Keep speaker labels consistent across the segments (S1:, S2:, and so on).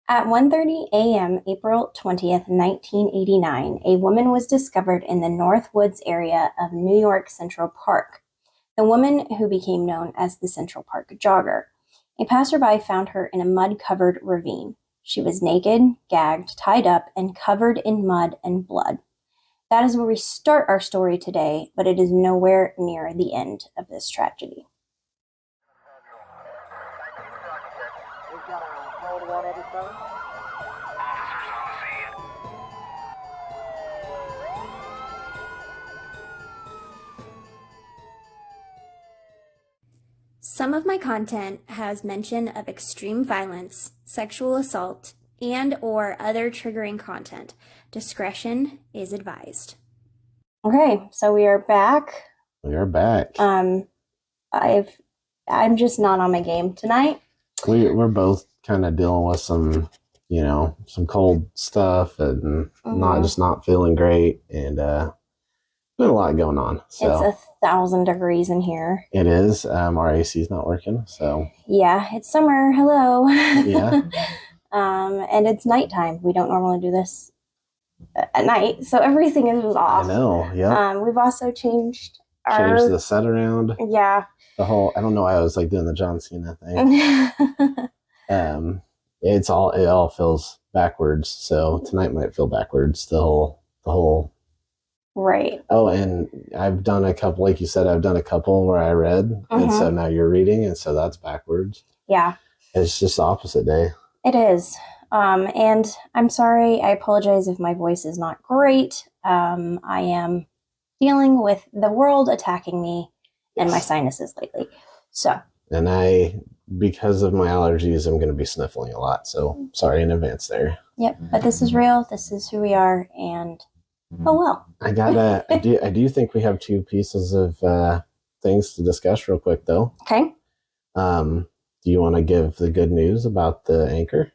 S1: At 1:30 a.m., April 20th, 1989, a woman was discovered in the North Woods area of New York Central Park. The woman, who became known as the Central Park Jogger. A passerby found her in a mud-covered ravine. She was naked, gagged, tied up, and covered in mud and blood. That is where we start our story today, but it is nowhere near the end of this tragedy.
S2: We've got a hold 187.
S3: Officers on the scene.
S1: Some of my content has mention of extreme violence, sexual assault, and or other triggering content. Discretion is advised. Okay, so we are back.
S4: We are back.
S1: I'm just not on my game tonight.
S4: We're both kind of dealing with some cold stuff and not feeling great, and been a lot going on. So
S1: it's 1,000 degrees in here.
S4: It is. Our AC is not working, so
S1: yeah, it's summer. Hello.
S4: Yeah.
S1: And it's nighttime. We don't normally do this at night, so everything is off.
S4: I know. Yeah.
S1: We've also changed
S4: the set around.
S1: Yeah.
S4: The whole. I don't know why I was like doing the John Cena thing. It all feels backwards. So tonight might feel backwards. The whole.
S1: Right.
S4: Oh, and I've done a couple, like you said, where I read, and so now you're reading, and so that's backwards.
S1: Yeah.
S4: It's just the opposite day.
S1: It is. And I'm sorry. I apologize if my voice is not great. I am dealing with the world attacking me and my sinuses lately. So.
S4: And because of my allergies, I'm going to be sniffling a lot. So sorry in advance there.
S1: Yep. But this is real. This is who we are. And oh, well.
S4: I do think we have two pieces of things to discuss real quick, though.
S1: Okay.
S4: Do you want to give the good news about the Anchor?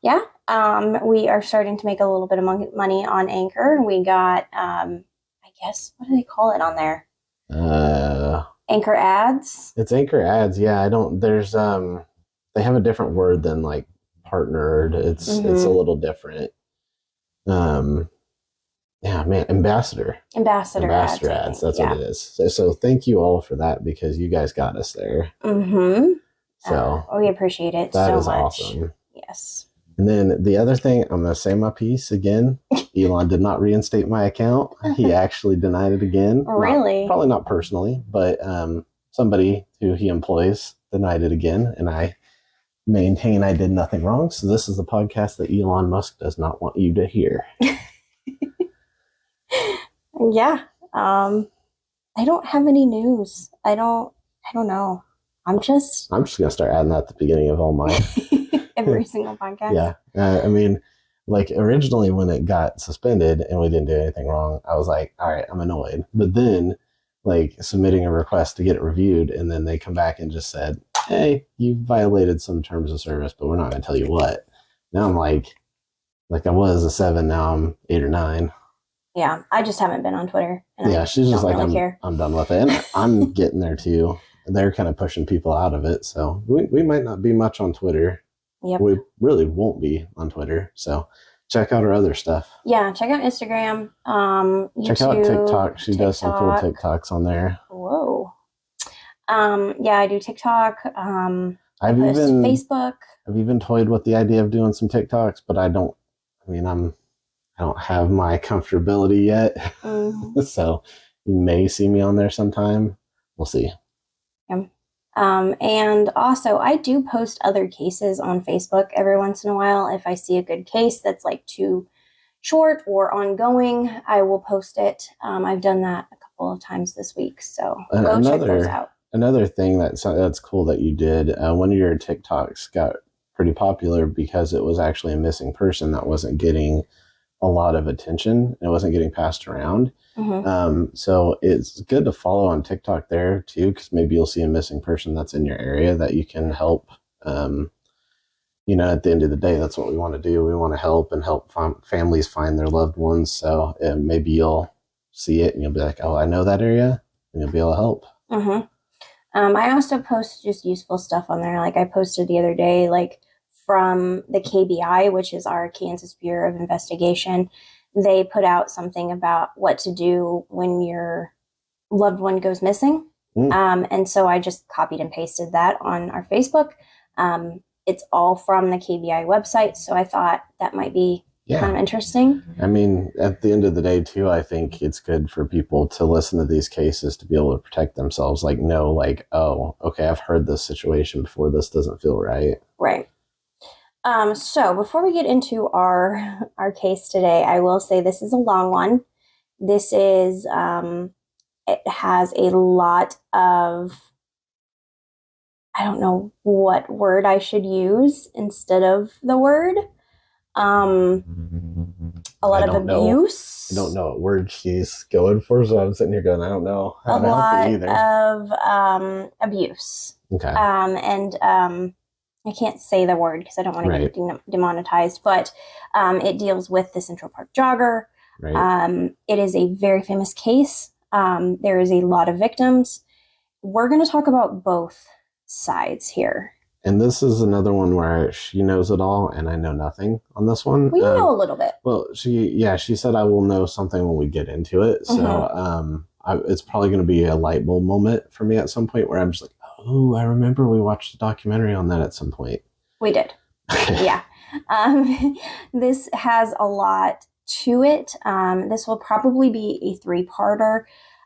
S1: Yeah. We are starting to make a little bit of money on Anchor. We got, I guess, what do they call it on there? Anchor ads.
S4: It's Anchor ads. Yeah, they have a different word than like partnered. It's a little different. Yeah, man, ambassador ads. That's what it is. So thank you all for that, because you guys got us there. So
S1: we appreciate it so much.
S4: That is awesome.
S1: Yes.
S4: And then the other thing, I'm going to say my piece again. Elon did not reinstate my account. He actually denied it again.
S1: Really?
S4: Probably not personally, but somebody who he employs denied it again. And I maintain I did nothing wrong. So this is the podcast that Elon Musk does not want you to hear.
S1: Yeah. I don't have any news. I don't know. I'm just
S4: going to start adding that at the beginning of all my
S1: every single podcast.
S4: Yeah. I mean, like originally when it got suspended and we didn't do anything wrong, I was like, all right, I'm annoyed. But then like submitting a request to get it reviewed, and then they come back and just said, hey, you violated some terms of service, but we're not going to tell you what. Now I'm like I was a 7, now I'm 8 or 9.
S1: Yeah, I just haven't been on Twitter.
S4: Yeah, she's just like, I'm done with it. And I'm getting there too. They're kind of pushing people out of it. So we might not be much on Twitter.
S1: Yep.
S4: We really won't be on Twitter. So check out our other stuff.
S1: Yeah, check out Instagram. YouTube,
S4: check out TikTok. She does some cool TikToks on there.
S1: Whoa. Yeah, I do TikTok.
S4: I've
S1: even Facebook.
S4: I've even toyed with the idea of doing some TikToks, but I don't have my comfortability yet. So you may see me on there sometime. We'll see.
S1: Yeah. And also I do post other cases on Facebook every once in a while. If I see a good case that's like too short or ongoing, I will post it. I've done that a couple of times this week. So go check those out.
S4: Another thing that's cool that you did, one of your TikToks got pretty popular because it was actually a missing person that wasn't getting a lot of attention. It wasn't getting passed around. So it's good to follow on TikTok there too, because maybe you'll see a missing person that's in your area that you can help. At the end of the day, that's what we want to do. We want to help families find their loved ones. So maybe you'll see it and you'll be like, oh, I know that area, and you'll be able to help. I
S1: also post just useful stuff on there. Like I posted the other day, like from the KBI, which is our Kansas Bureau of Investigation. They put out something about what to do when your loved one goes missing. And so I just copied and pasted that on our Facebook. It's all from the KBI website, so I thought that might be kind of interesting.
S4: I mean, at the end of the day, too, I think it's good for people to listen to these cases to be able to protect themselves. Like, know, like, oh, okay, I've heard this situation before. This doesn't feel right.
S1: Right. So before we get into our case today, I will say this is a long one. This is, it has a lot of, I don't know what word I should use instead of the word. A lot of abuse.
S4: I don't know what word she's going for, so I'm sitting here going, I don't know how to help you either.
S1: Of abuse.
S4: Okay.
S1: I can't say the word because I don't want to get demonetized, but it deals with the Central Park Jogger. Right. It is a very famous case. There is a lot of victims. We're going to talk about both sides here.
S4: And this is another one where she knows it all, and I know nothing on this one.
S1: We know a little bit.
S4: Well, she said I will know something when we get into it. So it's probably going to be a light bulb moment for me at some point where I'm just like, oh, I remember we watched a documentary on that at some point.
S1: We did. Yeah. This has a lot to it. This will probably be a 3-parter.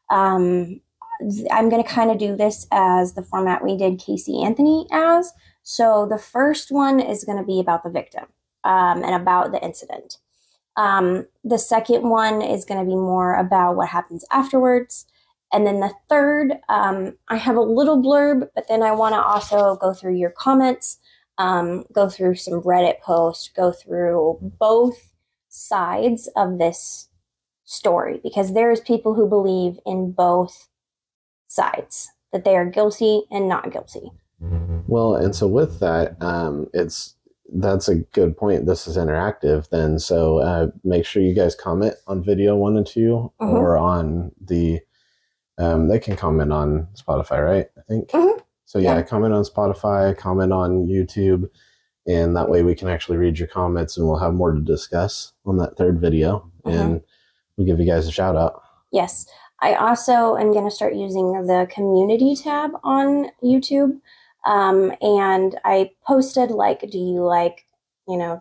S1: I'm going to kind of do this as the format we did Casey Anthony as. So the first one is going to be about the victim and about the incident. The second one is going to be more about what happens afterwards. And then the third, I have a little blurb, but then I want to also go through your comments, go through some Reddit posts, go through both sides of this story, because there's people who believe in both sides, that they are guilty and not guilty.
S4: Well, and so with that, that's a good point. This is interactive then. So make sure you guys comment on video 1 and 2 or on the, they can comment on Spotify, right? I think. So yeah, comment on Spotify, comment on YouTube, and that way we can actually read your comments and we'll have more to discuss on that third video and we'll give you guys a shout out. Yes.
S1: I also am going to start using the community tab on YouTube. And I posted, like, do you like,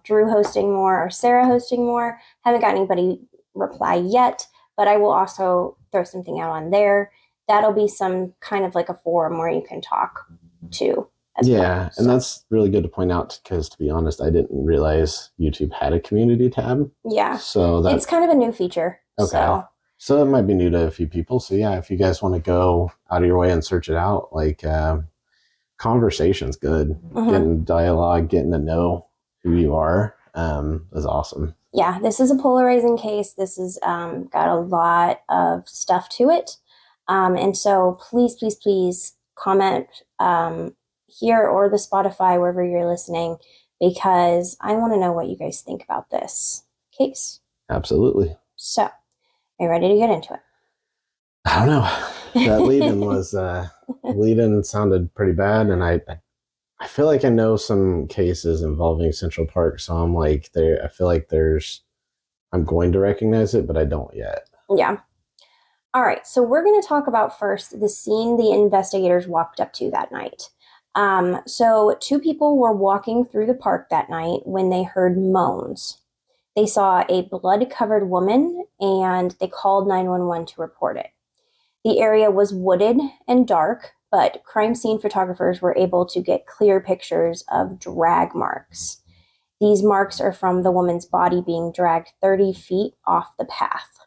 S1: Drew hosting more or Sarah hosting more? Haven't got anybody reply yet, but I will also throw something out on there. That'll be some kind of like a forum where you can talk to as well. Yeah, and that's really good to point out because, to be honest, I didn't realize YouTube had a community tab. Yeah, so it's kind of a new feature. Okay. So it might be new to a few people. So yeah, if you guys want to go out of your way and search it out, like conversation's good. Getting dialogue, getting to know who you are is awesome. Yeah, this is a polarizing case. This has got a lot of stuff to it. And so please, please, please comment here or the Spotify, wherever you're listening, because I want to know what you guys think about this case. Absolutely. So, are you ready to get into it? I don't know. That lead-in was, lead-in sounded pretty bad, and I feel like I know some cases involving Central Park, so I'm like, I feel like I'm going to recognize it, but I don't yet. Yeah. All right, so we're going to talk about first the scene the investigators walked up to that night. So 2 people were walking through the park that night when they heard moans. They saw a blood-covered woman, and they called 911 to report it. The area was wooded and dark, but crime scene photographers were able to get clear pictures of drag marks. These marks are from the woman's body being dragged 30 feet off the path.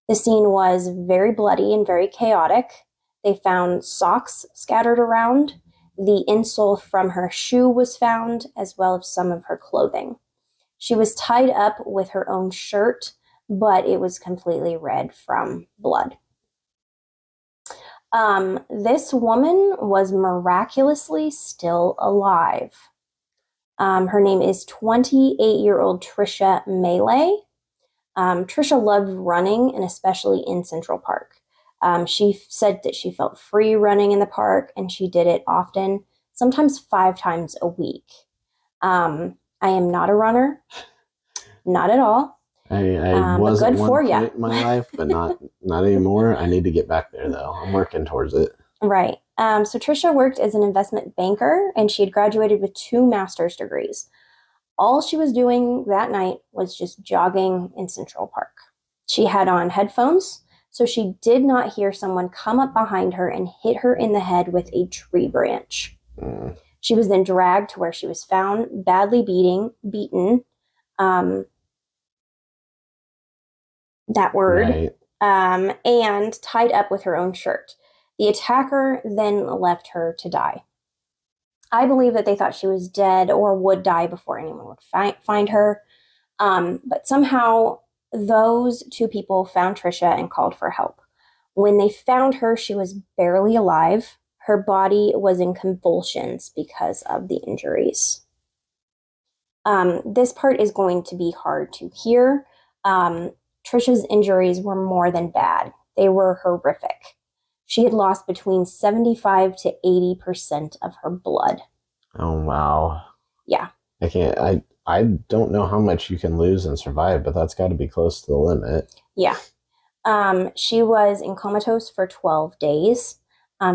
S1: The scene was very bloody and very chaotic. They found socks scattered around. The insole from her shoe was found, as well as some of her clothing. She was tied up with her own shirt, but it was completely red from blood. This woman was miraculously still alive. Her name is 28-year-old Trisha Meili. Trisha loved running, and especially in Central Park. She said that she felt free running in the park, and she did it often, sometimes 5 times a week. I am not a runner, not at all.
S4: I was at one point in my life, but not anymore. I need to get back there though. I'm working towards it.
S1: Right. So Trisha worked as an investment banker, and she had graduated with 2 master's degrees. All she was doing that night was just jogging in Central Park. She had on headphones, so she did not hear someone come up behind her and hit her in the head with a tree branch. She was then dragged to where she was found, badly beaten. That word.
S4: Right.
S1: And tied up with her own shirt. The attacker then left her to die. I believe that they thought she was dead or would die before anyone would find her. But somehow those 2 people found Trisha and called for help. When they found her, she was barely alive. Her body was in convulsions because of the injuries. This part is going to be hard to hear. Trisha's injuries were more than bad. They were horrific. She had lost between 75 to 80% of her blood.
S4: Oh, wow.
S1: Yeah.
S4: I don't know how much you can lose and survive, but that's got to be close to the limit.
S1: Yeah. She was in comatose for 12 days.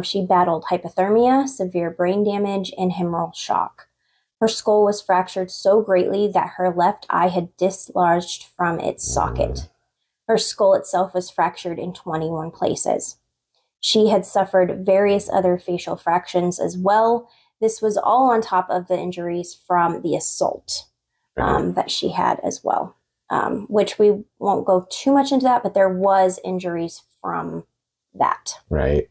S1: She battled hypothermia, severe brain damage, and humoral shock. Her skull was fractured so greatly that her left eye had dislodged from its socket. Her skull itself was fractured in 21 places. She had suffered various other facial fractures as well. This was all on top of the injuries from the assault that she had as well, which we won't go too much into that, but there was injuries from that.
S4: Right.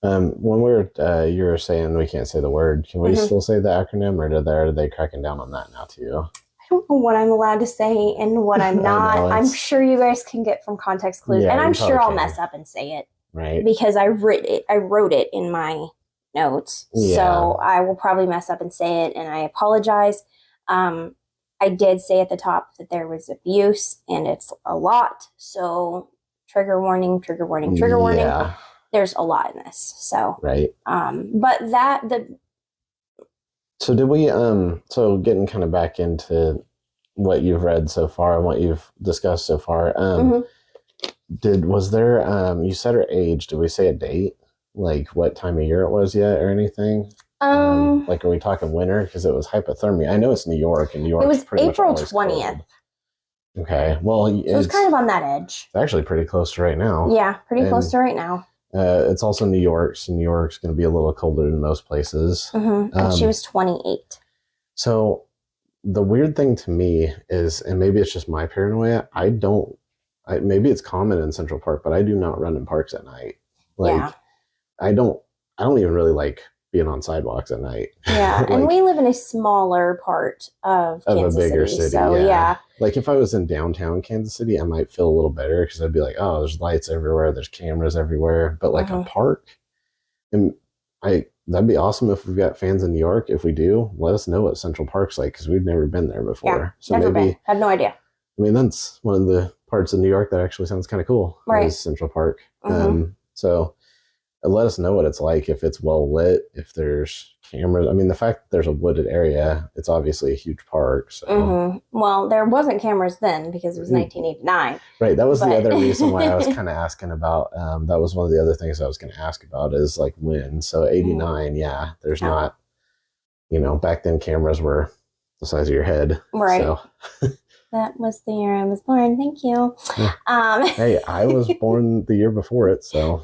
S4: When you were saying we can't say the word, can we still say the acronym, or are they cracking down on that now too?
S1: I don't know what I'm allowed to say and what I'm not. I'm sure you guys can get from context clues, and I'm sure I'll mess up and say it.
S4: Right.
S1: Because I wrote it in my notes. Yeah. So I will probably mess up and say it, and I apologize. I did say at the top that there was abuse, and it's a lot. So trigger warning, trigger warning, trigger warning. There's a lot in this. So
S4: right. So did we so getting kind of back into what you've read so far and what you've discussed so far, was there you said her age, did we say a date, like what time of year it was yet or anything? Like, are we talking winter? Because it was hypothermia. I know it's New York, and New York. It was April 20th. Okay, well, so
S1: it was kind of on that edge.
S4: It's actually pretty close to right now.
S1: Yeah, pretty close to right now.
S4: It's also New York, so New York's going to be a little colder than most places.
S1: And she was 28.
S4: So the weird thing to me is, and maybe it's just my paranoia, maybe it's common in Central Park, but I do not run in parks at night. Like, I don't even really like being on sidewalks at night.
S1: Yeah, like, and we live in a smaller part of Kansas
S4: a bigger
S1: City.
S4: So yeah. Like if I was in downtown Kansas City, I might feel a little better because I'd be like, oh, there's lights everywhere, there's cameras everywhere. But like a park, and that'd be awesome if we've got fans in New York. If we do, let us know what Central Park's like, because we've never been there before.
S1: Yeah,
S4: so
S1: never been. Have no idea.
S4: I mean, that's one of the parts of New York that actually sounds kind of cool.
S1: Right.
S4: Is Central Park. So let us know what it's like, if it's well lit, if there's cameras. I mean, the fact that there's a wooded area, it's obviously a huge park. So.
S1: Well, there wasn't cameras then because it was 1989.
S4: Right. That was the other reason why I was kind of asking about, that was one of the other things I was going to ask about is like when. So 89, there's not, back then cameras were the size of your head.
S1: Right.
S4: So.
S1: That was the year I was born. Thank you.
S4: Hey, I was born the year before it, so.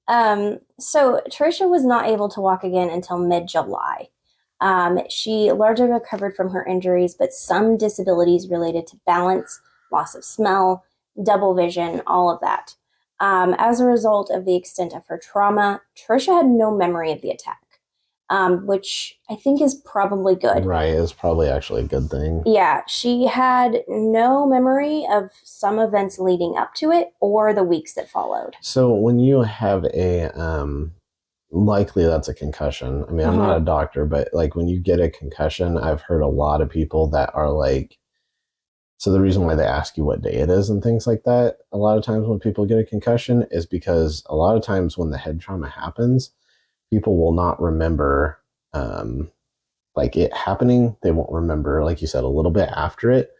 S1: So Trisha was not able to walk again until mid-July. She largely recovered from her injuries, but some disabilities related to balance, loss of smell, double vision, all of that. As a result of the extent of her trauma, Trisha had no memory of the attack, which I think is probably good.
S4: Right, it's probably actually a good thing.
S1: Yeah, she had no memory of some events leading up to it or the weeks that followed.
S4: So when you have a, likely that's a concussion. I mean, I'm not a doctor, but like when you get a concussion, I've heard a lot of people that are like, so the reason why they ask you what day it is and things like that, a lot of times when people get a concussion is because a lot of times when the head trauma happens, people will not remember like it happening. They won't remember, like you said, a little bit after it.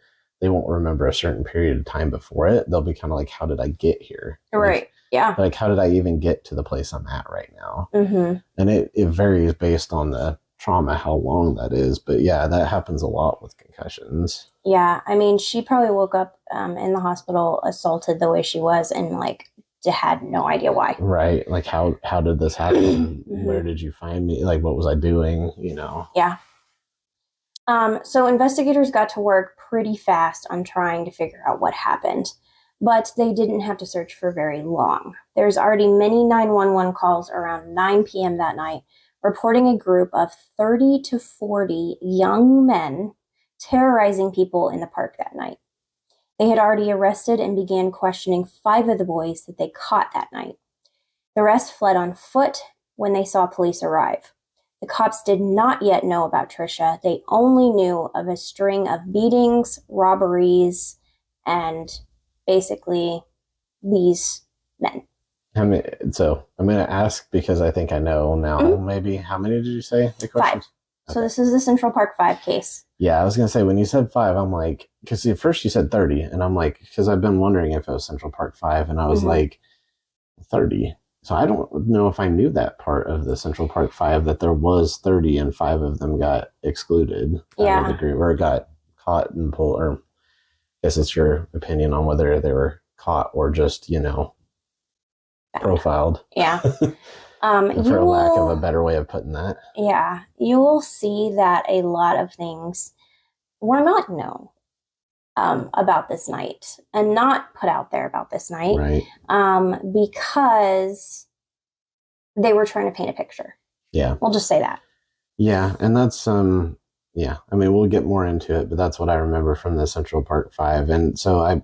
S4: They won't remember a certain period of time before it. They'll be kind of like, how did I get here?
S1: Right. Yeah.
S4: Like, how did I even get to the place I'm at right now?
S1: Mm-hmm.
S4: And it varies based on the trauma, how long that is. But yeah, that happens a lot with concussions.
S1: Yeah. I mean, she probably woke up in the hospital assaulted the way she was and like had no idea why.
S4: Right. Like, how did this happen?
S1: Mm-hmm.
S4: Where did you find me? Like, what was I doing? You know?
S1: Yeah. So investigators got to work pretty fast on trying to figure out what happened, but they didn't have to search for very long. There's already many 911 calls around 9 p.m. that night reporting a group of 30 to 40 young men terrorizing people in the park that night. They had already arrested and began questioning 5 of the boys that they caught that night. The rest fled on foot when they saw police arrive. The cops did not yet know about Trisha. They only knew of a string of beatings, robberies, and basically these men.
S4: So I'm going to ask because I think I know now.
S1: Mm-hmm.
S4: Maybe how many did you say? The
S1: 5.
S4: questions?
S1: So this is the Central Park 5 case.
S4: Yeah, I was going to say when you said 5, I'm like, because at first you said 30, and I'm like, because I've been wondering if it was Central Park 5, and I was like, 30. So I don't know if I knew that part of the Central Park 5, that there was 30 and 5 of them got excluded out of the group, or got caught and pulled, or I guess it's your opinion on whether they were caught or just, profiled.
S1: Yeah.
S4: For lack of a better way of putting that.
S1: Yeah. You will see that a lot of things were not known about this night and not put out there about this night.
S4: Right.
S1: Because they were trying to paint a picture. Yeah. We'll just say that.
S4: Yeah. And that's, yeah, I mean, we'll get more into it, but that's what I remember from the Central Park 5. And so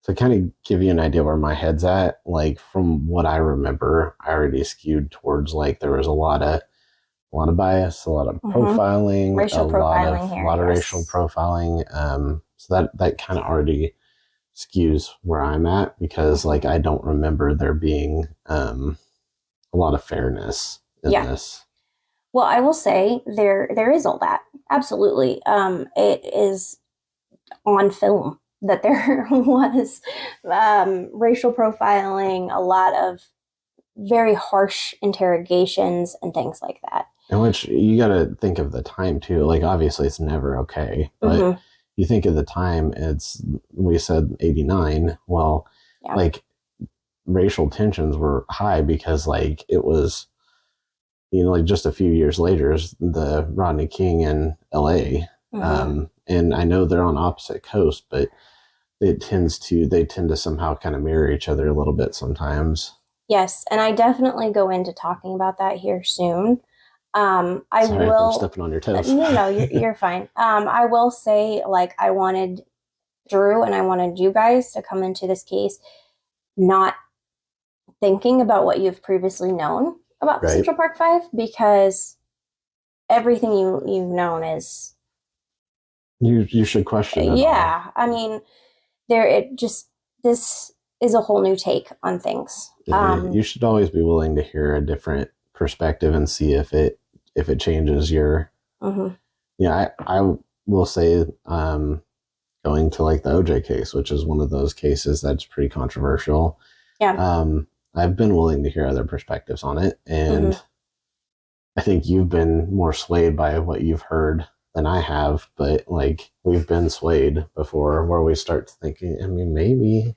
S4: to kind of give you an idea where my head's at, like from what I remember, I already skewed towards like there was a lot of bias, a lot of profiling,
S1: racial profiling
S4: a lot of racial profiling. So that kind of already skews where I'm at because like I don't remember there being a lot of fairness in this.
S1: Well, I will say there is all that. Absolutely. It is on film that there was racial profiling, a lot of very harsh interrogations and things like that.
S4: And which you got to think of the time too. Like obviously it's never okay, but you think of the time, we said 89. Well, like racial tensions were high because like it was, like just a few years later is the Rodney King in LA. And I know they're on opposite coasts, but they tend to somehow kind of mirror each other a little bit sometimes.
S1: Yes. And I definitely go into talking about that here soon.
S4: Sorry if I'm stepping on your toes.
S1: No, you're fine. I will say, like, I wanted Drew and I wanted you guys to come into this case not thinking about what you've previously known about the Central Park 5, because everything you've known is
S4: you should question it.
S1: Yeah, all. I mean, this is a whole new take on things.
S4: You should always be willing to hear a different perspective and see if it changes your. I will say going to like the OJ case, which is one of those cases that's pretty controversial. Yeah. I've been willing to hear other perspectives on it, and I think you've been more swayed by what you've heard than I have, but like we've been swayed before where we start thinking, I mean, maybe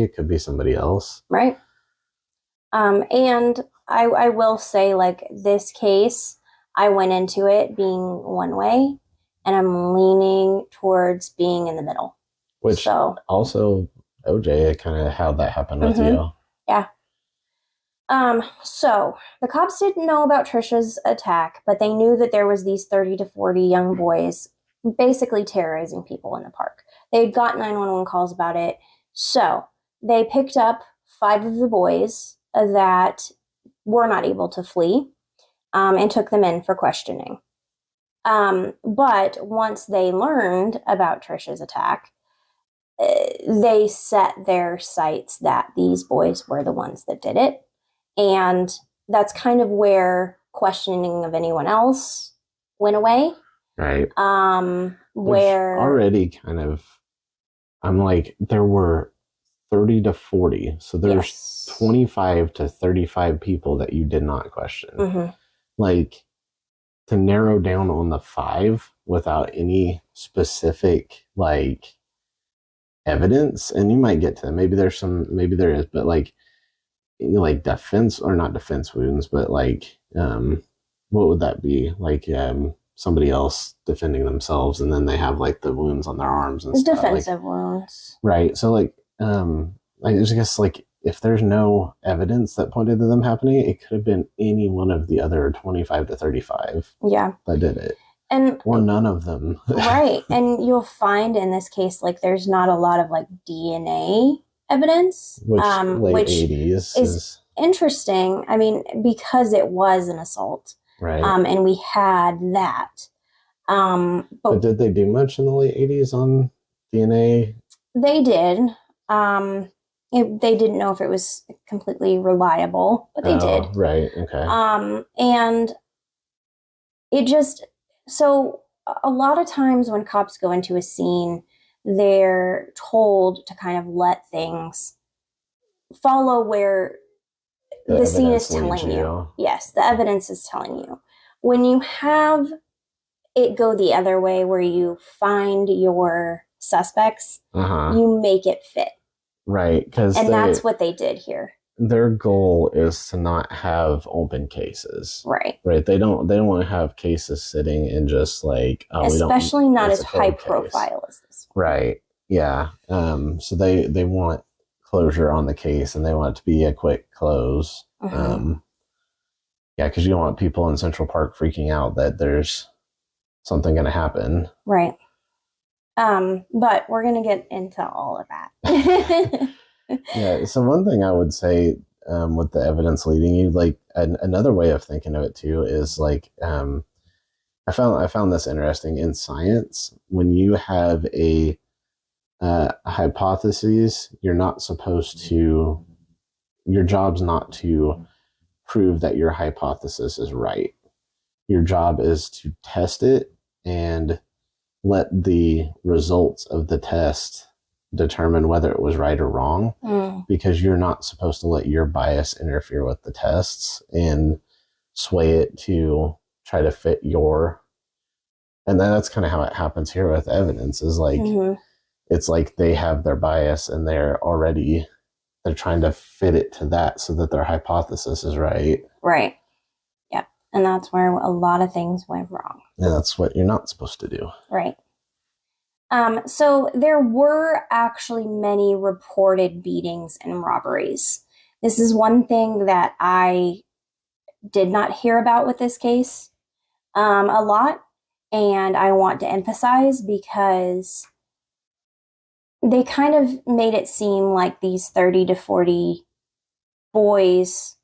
S4: it could be somebody else.
S1: Right. And I will say, like, this case, I went into it being one way, and I'm leaning towards being in the middle.
S4: Which also OJ kind of how that happened with you.
S1: Yeah. So the cops didn't know about Trisha's attack, but they knew that there was these 30 to 40 young boys basically terrorizing people in the park. They had got 911 calls about it. So they picked up 5 of the boys that were not able to flee, and took them in for questioning. But once they learned about Trisha's attack, they set their sights that these boys were the ones that did it. And that's kind of where questioning of anyone else went away.
S4: Right. Which
S1: Where
S4: already kind of, I'm like, there were 30 to 40. So there's
S1: yes.
S4: 25 to 35 people that you did not question.
S1: Mhm.
S4: Like, to narrow down on the 5 without any specific, like, evidence, and you might get to them. Maybe there is, but like, defense, or not defense wounds, but like, what would that be? Like, somebody else defending themselves, and then they have like the wounds on their arms and stuff.
S1: Defensive wounds.
S4: Right. So like, I just guess, like, if there's no evidence that pointed to them happening, it could have been any one of the other 25 to 35
S1: Yeah.
S4: that did it.
S1: And
S4: or none of them.
S1: right. And you'll find in this case, like, there's not a lot of like DNA evidence,
S4: Which late
S1: which
S4: 80s
S1: is interesting. I mean, because it was an assault,
S4: right.
S1: And we had that.
S4: But did they do much in the late 80s on DNA?
S1: They did. They didn't know if it was completely reliable, but they did.
S4: Right. Okay.
S1: And it just, so a lot of times when cops go into a scene, they're told to kind of let things follow where the scene is telling you. Yes, the evidence is telling you. When you have it go the other way, where you find your suspects, you make it fit.
S4: Right.
S1: And that's what they did here.
S4: Their goal is to not have open cases.
S1: Right.
S4: Right. They don't want to have cases sitting and just like,
S1: especially not as high profile as this one.
S4: Right. Yeah. So they want closure on the case, and they want it to be a quick close. Yeah, because you don't want people in Central Park freaking out that there's something going to happen. Right.
S1: But we're going to get into all of that.
S4: Yeah. So one thing I would say, with the evidence leading you, like, another way of thinking of it too is like, I found this interesting in science. When you have a hypothesis, you're not supposed to. Your job's not to prove that your hypothesis is right. Your job is to test it and let the results of the test determine whether it was right or wrong, because you're not supposed to let your bias interfere with the tests and sway it to try to fit your. And then that's kind of how it happens here with evidence, is like, it's like they have their bias and they're trying to fit it to that so that their hypothesis is right.
S1: Right. Yeah. And that's where a lot of things went wrong.
S4: And that's what you're not supposed to do.
S1: Right. So there were actually many reported beatings and robberies. This is one thing that I did not hear about with this case a lot. And I want to emphasize, because they kind of made it seem like these 30 to 40 boys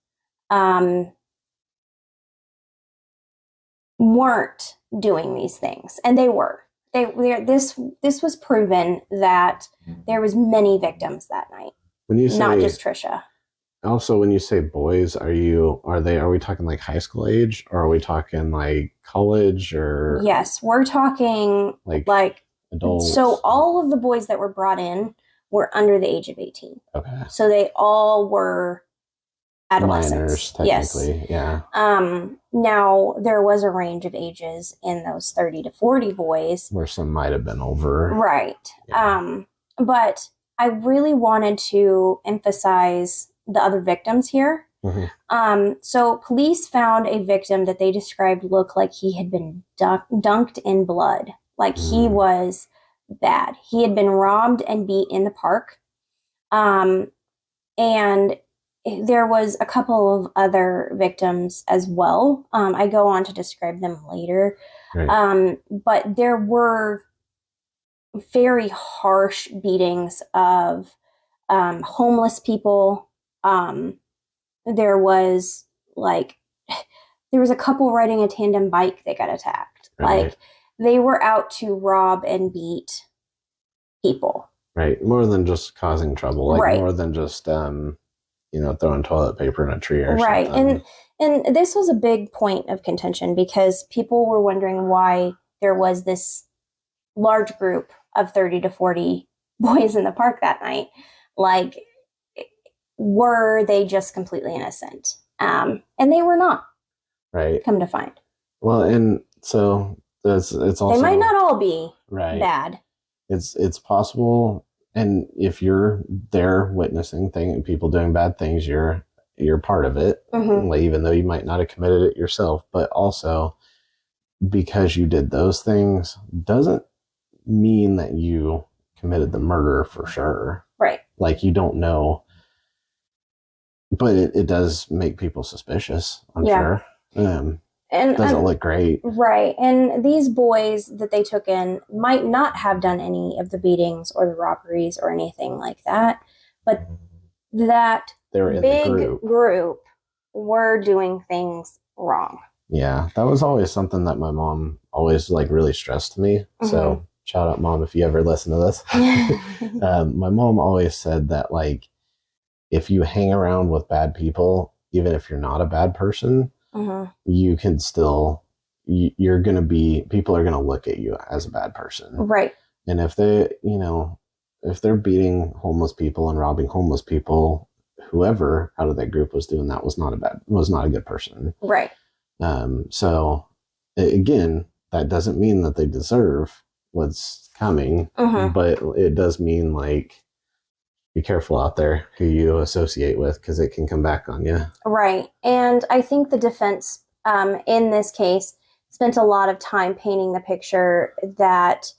S1: weren't doing these things, and they were. This was proven that there was many victims that night.
S4: When you say,
S1: not just Trisha.
S4: Also, when you say boys, are we talking like high school age, or are we talking like college, or?
S1: Yes, we're talking like
S4: adults.
S1: So all of the boys that were brought in were under the age of 18.
S4: Okay.
S1: So they all were adolescents.
S4: Minors, technically. Yes.
S1: Yeah. Now there was a range of ages in those 30 to 40 boys,
S4: where some might have been over.
S1: Right. Yeah. But I really wanted to emphasize the other victims here. So police found a victim that they described looked like he had been dunked in blood. Like, he was bad. He had been robbed and beat in the park. And there was a couple of other victims as well. I go on to describe them later. Right. But there were very harsh beatings of homeless people. There was a couple riding a tandem bike that got attacked. Right. Like, they were out to rob and beat people.
S4: Right. More than just causing trouble. Like,
S1: right.
S4: More than just throwing toilet paper in a tree or
S1: right.
S4: something.
S1: And this was a big point of contention because people were wondering why there was this large group of 30 to 40 boys in the park that night. Like, were they just completely innocent? And they were not.
S4: Right.
S1: Come to find.
S4: Well, and so it's also,
S1: they might not all be
S4: right.
S1: bad.
S4: It's possible, and if you're there witnessing people doing bad things, you're part of it.
S1: Mm-hmm.
S4: Like, even though you might not have committed it yourself, but also because you did those things doesn't mean that you committed the murder for sure.
S1: Right.
S4: Like, you don't know, but it does make people suspicious, I'm sure. And doesn't look great. Right.
S1: And these boys that they took in might not have done any of the beatings or the robberies or anything like that, but that big
S4: the
S1: group were doing things wrong.
S4: Yeah, that was always something that my mom always really stressed to me. Mm-hmm. So shout out, Mom, if you ever listen to this. My mom always said that if you hang around with bad people, even if you're not a bad person, mm-hmm. you can still, you're going to be, people are going to look at you as a bad person.
S1: Right.
S4: And if they, if they're beating homeless people and robbing homeless people, whoever out of that group was doing that was not a good person.
S1: Right.
S4: So again, that doesn't mean that they deserve what's coming, mm-hmm. but it does mean be careful out there who you associate with, because it can come back on you.
S1: Right. And I think the defense in this case spent a lot of time painting the picture that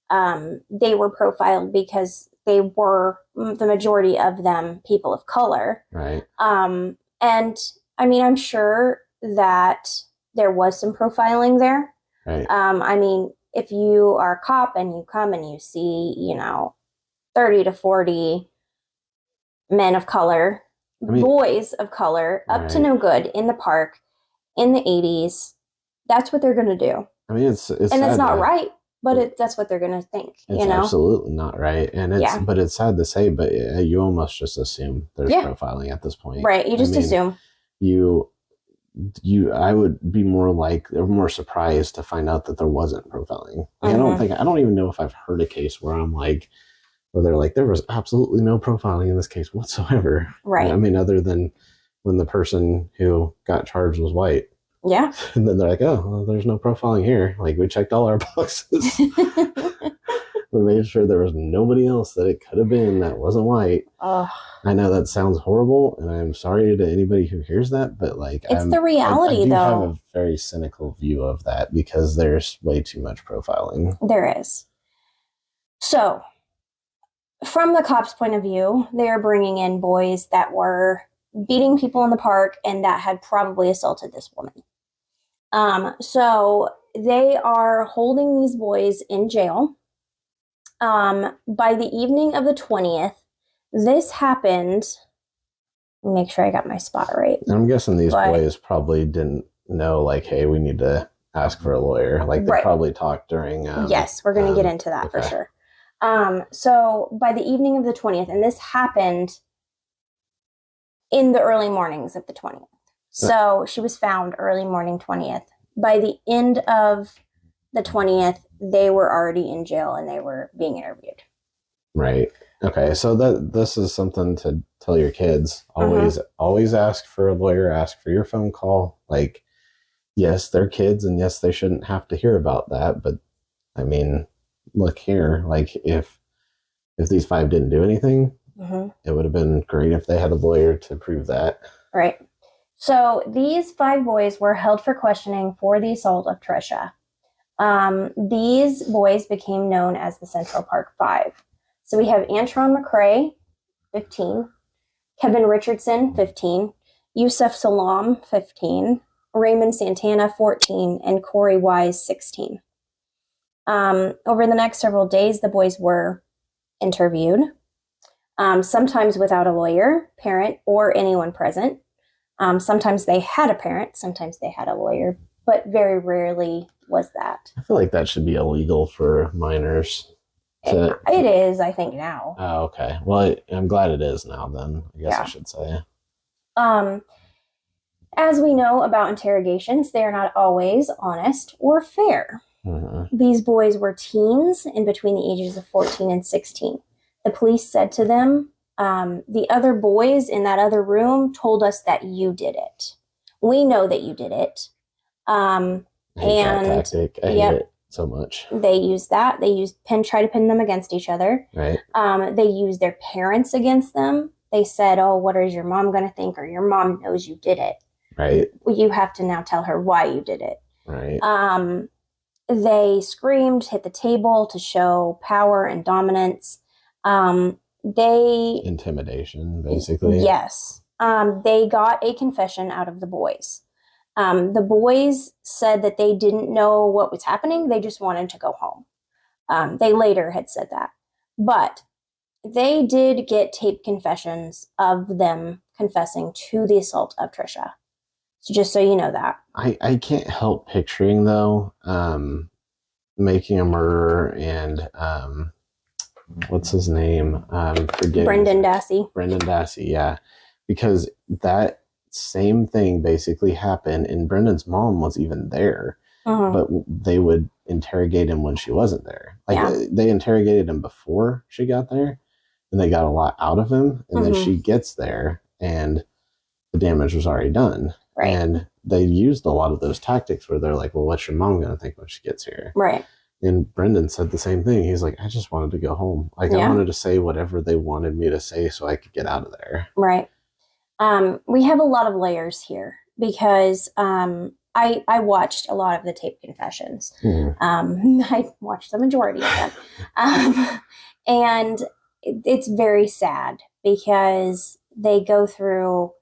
S1: they were profiled because they were, the majority of them, people of color.
S4: Right.
S1: And I mean, I'm sure that there was some profiling there.
S4: Right.
S1: I mean, if you are a cop and you come and you see, 30 to 40 men of color, boys of color, up to no good in the park in the 80s, that's what they're going to do.
S4: I mean, it's
S1: and it's not right, but that's what they're going to think.
S4: It's absolutely not right, and but it's sad to say, but you almost just assume there's profiling at this point,
S1: right? You just assume.
S4: I would be more surprised to find out that there wasn't profiling. Mm-hmm. I don't even know if I've heard a case where I'm where they're there was absolutely no profiling in this case whatsoever.
S1: Right.
S4: I mean, other than when the person who got charged was white.
S1: Yeah.
S4: And then they're oh, well, there's no profiling here. We checked all our boxes. We made sure there was nobody else that it could have been that wasn't white. I know that sounds horrible, and I'm sorry to anybody who hears that, but
S1: it's the reality,
S4: I do
S1: though.
S4: have a very cynical view of that because there's way too much profiling.
S1: There is. So, from the cops' point of view, they're bringing in boys that were beating people in the park and that had probably assaulted this woman. So they are holding these boys in jail. By the evening of the 20th, this happened. Make sure I got my spot right.
S4: I'm guessing these boys probably didn't know, hey, we need to ask for a lawyer. They probably talked during.
S1: Yes, we're going to get into that for sure. So by the evening of the 20th, and this happened in the early mornings of the 20th. So she was found early morning 20th. By the end of the 20th, they were already in jail and they were being interviewed.
S4: Right. Okay. So this is something to tell your kids. Always ask for a lawyer, ask for your phone call. Yes, they're kids, and yes, they shouldn't have to hear about that. But I mean, look here, if these 5 didn't do anything, mm-hmm. it would have been great if they had a lawyer to prove that.
S1: Right. So these 5 boys were held for questioning for the assault of Trisha. These boys became known as the Central Park 5. So we have Antron McCrae, 15, Kevin Richardson, 15, Yusuf Salam, 15, Raymond Santana, 14, and Corey Wise, 16. Over the next several days, the boys were interviewed, sometimes without a lawyer, parent, or anyone present. Sometimes they had a parent, sometimes they had a lawyer, but very rarely was that.
S4: I feel like that should be illegal for minors.
S1: It is, I think, now.
S4: Oh, okay. Well, I'm glad it is now, then, I guess I should say.
S1: As we know about interrogations, they are not always honest or fair.
S4: Mm-hmm.
S1: These boys were teens in between the ages of 14 and 16. The police said to them, the other boys in that other room told us that you did it. We know that you did it.
S4: I hate that tactic. I hate it so much.
S1: They used that. They try to pin them against each other.
S4: Right.
S1: They used their parents against them. They said, oh, what is your mom going to think? Or your mom knows you did it.
S4: Right.
S1: You have to now tell her why you did it.
S4: Right.
S1: They screamed, hit the table to show power and dominance.
S4: Intimidation, basically.
S1: Yes. They got a confession out of the boys. The boys said that they didn't know what was happening. They just wanted to go home. They later had said that. But they did get taped confessions of them confessing to the assault of Trisha. So just so you know that.
S4: I can't help picturing, though, making a murderer and what's his name?
S1: Brendan Dassey.
S4: Brendan Dassey, yeah. Because that same thing basically happened, and Brendan's mom was even there. But they would interrogate him when she wasn't there. They interrogated him before she got there, and they got a lot out of him. And then she gets there, and the damage was already done.
S1: Right.
S4: And they used a lot of those tactics where they're like, well, what's your mom going to think when she gets here?
S1: Right.
S4: And Brendan said the same thing. He's like, I just wanted to go home. I wanted to say whatever they wanted me to say so I could get out of there.
S1: Right. We have a lot of layers here because I watched a lot of the taped confessions. I watched the majority of them. And it's very sad because they go through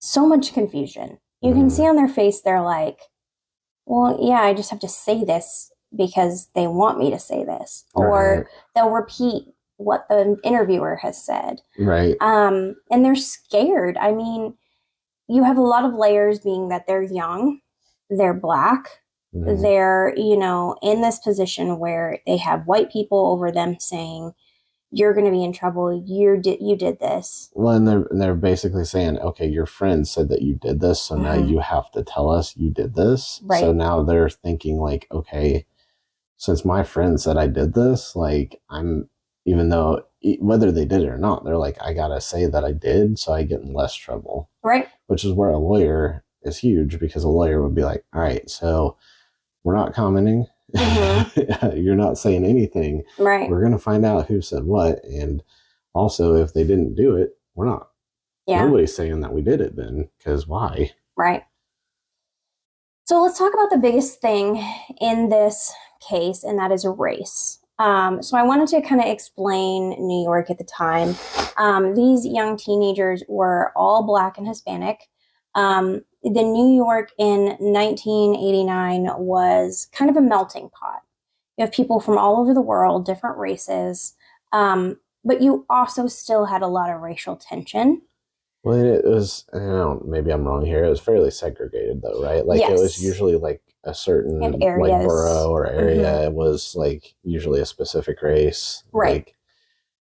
S1: so much confusion. You can see on their face, they're like, well, yeah, I just have to say this because they want me to say this. Or they'll repeat what the interviewer has said.
S4: Right.
S1: And they're scared. I mean, you have a lot of layers being that they're young, they're Black, they're, in this position where they have white people over them saying, you're going to be in trouble. You did this.
S4: Well, and they're basically saying, okay, your friend said that you did this, so now you have to tell us you did this.
S1: Right.
S4: So now they're thinking like, okay, since my friend said I did this, like even though whether they did it or not, they're like, I gotta say that I did, so I get in less trouble.
S1: Right.
S4: Which is where a lawyer is huge, because a lawyer would be like, all right, so we're not commenting. You're not saying anything.
S1: Right.
S4: We're going to find out who said what. And also, if they didn't do it, we're not.
S1: Yeah.
S4: Nobody's saying that we did it then, because why?
S1: Right. So let's talk about the biggest thing in this case, and that is race. So I wanted to kind of explain New York at the time. These young teenagers were all Black and Hispanic. The New York in 1989 was kind of a melting pot. You have people from all over the world, different races, but you also still had a lot of racial tension.
S4: Well, it was, maybe I'm wrong here, it was fairly segregated though, right? Like It was usually like a certain like borough or area. It was like usually a specific race.
S1: Right.
S4: Like,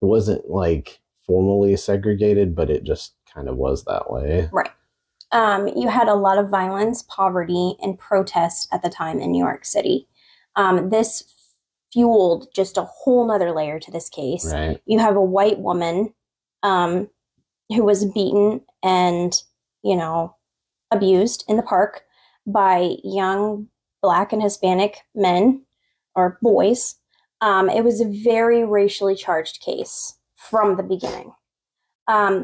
S4: it wasn't like formally segregated, but it just kind of was that way.
S1: Right. You had a lot of violence, poverty, and protest at the time in New York City. This fueled just a whole nother layer to this case.
S4: Right.
S1: You have a white woman who was beaten and, abused in the park by young Black and Hispanic men or boys. It was a very racially charged case from the beginning.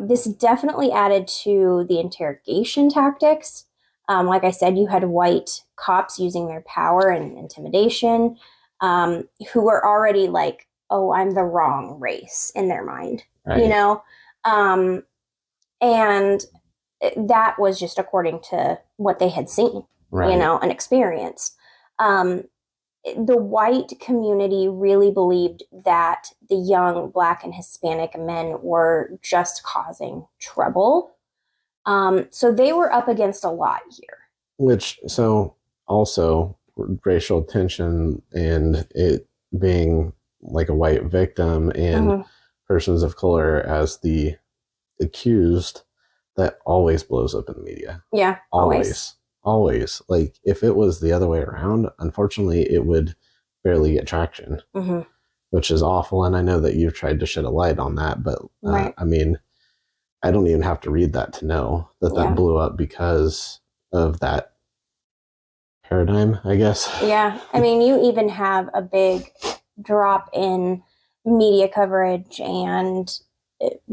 S1: This definitely added to the interrogation tactics. Like I said, you had white cops using their power and intimidation, who were already like, oh, I'm the wrong race in their mind,
S4: right.
S1: And that was just according to what they had seen,
S4: right.
S1: And experienced. The white community really believed that the young Black and Hispanic men were just causing trouble. So they were up against a lot here.
S4: So also racial tension and it being like a white victim and persons of color as the accused that always blows up in the media.
S1: Yeah, always.
S4: Always. Like, if it was the other way around, unfortunately, it would barely get traction, which is awful. And I know that you've tried to shed a light on that, but
S1: Right.
S4: I mean, I don't even have to read that to know that
S1: Yeah.
S4: that blew up because of that paradigm, I guess.
S1: Yeah. I mean, you even have a big drop in media coverage and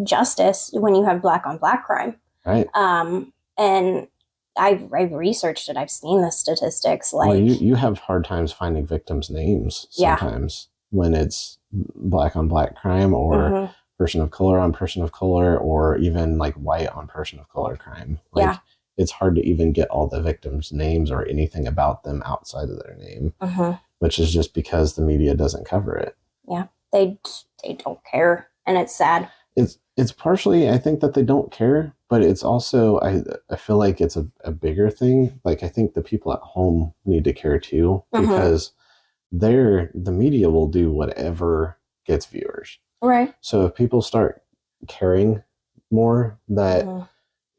S1: justice when you have black on black crime.
S4: Right.
S1: And I've researched it. I've seen the statistics. Like,
S4: well, you have hard times finding victims' names sometimes when it's black on black crime or person of color on person of color, or even like white on person of color crime. Like, it's hard to even get all the victims' names or anything about them outside of their name, which is just because the media doesn't cover it.
S1: Yeah, they don't care, and it's sad.
S4: It's partially, I think, that they don't care, but it's also, I feel like it's a bigger thing. Like, I think the people at home need to care too, because the media will do whatever gets viewers. Right. So if people start caring more that,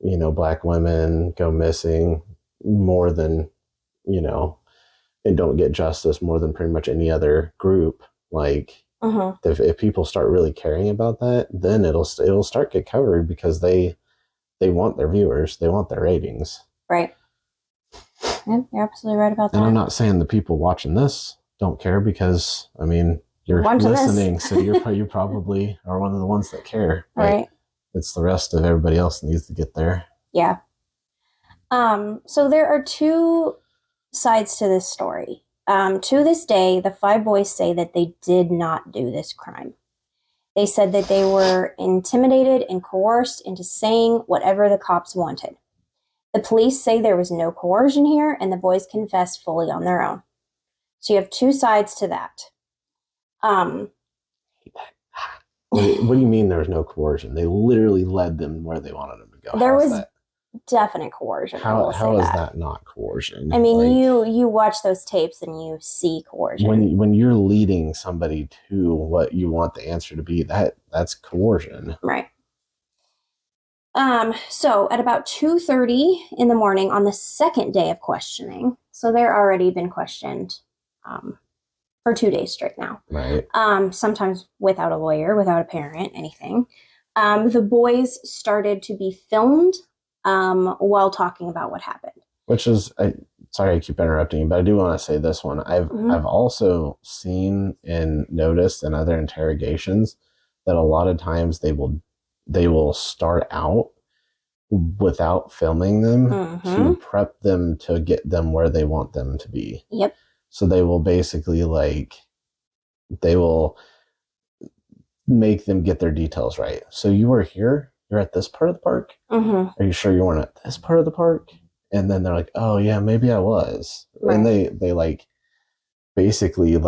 S4: you know, black women go missing more than, you know, and don't get justice more than pretty much any other group, like, if people start really caring about that, then it'll start get covered, because they want their viewers, they want their ratings. Right. Yeah, you're absolutely right about that. And I'm not saying the people watching this don't care, because I mean, you're listening, so you probably are one of the ones that care. Right. It's the rest of everybody else that needs to get there. Yeah. So there are two sides to this story. To this day, the 5 boys say that they did not do this crime. They said that they were intimidated and coerced into saying whatever the cops wanted. The police say there was no coercion here, and the boys confessed fully on their own. So you have two sides to that. What do you mean there was no coercion? They literally led them where they wanted them to go.
S1: There was definite coercion.
S4: How is that not coercion?
S1: I mean, like, you watch those tapes and you see coercion.
S4: When you're leading somebody to what you want the answer to be, that's coercion. Right.
S1: So at about 2:30 in the morning on the second day of questioning, so they're already been questioned for 2 days straight now.
S4: Right.
S1: Sometimes without a lawyer, without a parent, anything. The boys started to be filmed while talking about what happened.
S4: Which is, sorry I keep interrupting you, but I do want to say this one. I've also seen and noticed in other interrogations that a lot of times they will start out without filming them to prep them to get them where they want them to be. Yep. So they will basically they will make them get their details right. So you were here, you're at this part of the park. Are you sure you weren't at this part of the park? And then they're like, oh yeah, maybe I was. Right. And they basically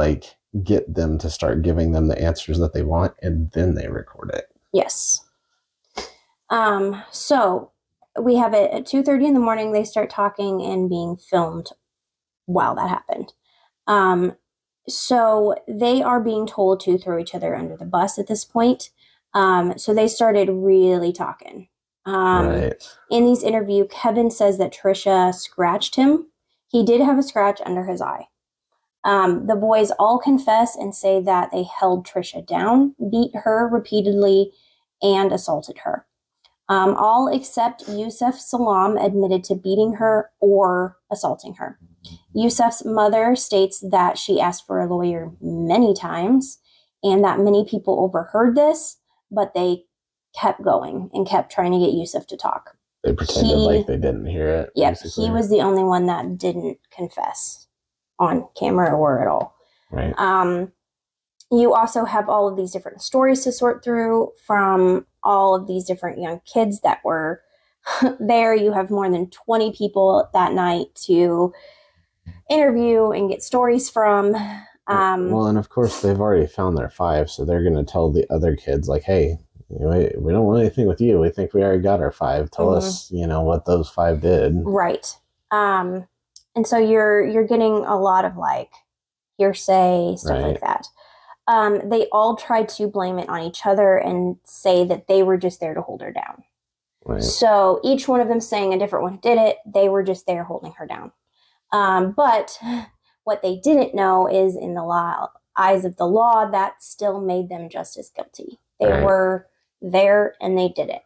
S4: get them to start giving them the answers that they want, and then they record it.
S1: Yes. So we have it at 2:30 in the morning. They start talking and being filmed while that happened. So they are being told to throw each other under the bus at this point. So they started really talking. Right. In these interviews, Kevin says that Trisha scratched him. He did have a scratch under his eye. The boys all confess and say that they held Trisha down, beat her repeatedly, and assaulted her. All except Yusuf Salam admitted to beating her or assaulting her. Yusuf's mother states that she asked for a lawyer many times and that many people overheard this, but they kept going and kept trying to get Yusuf to talk.
S4: They pretended like they didn't hear it.
S1: Yep, he was the only one that didn't confess on camera or at all. Right. You also have all of these different stories to sort through from all of these different young kids that were there. You have more than 20 people that night to interview and get stories from.
S4: Well, and of course, they've already found their 5, so they're going to tell the other kids, like, hey, we don't want anything with you. We think we already got our 5. Tell us, what those 5 did.
S1: Right. And so you're getting a lot of hearsay, stuff like that. They all tried to blame it on each other and say that they were just there to hold her down.
S4: Right.
S1: So each one of them saying a different one did it. They were just there holding her down. But what they didn't know is in the eyes of the law, that still made them just as guilty. They
S4: Right.
S1: were there and they did it.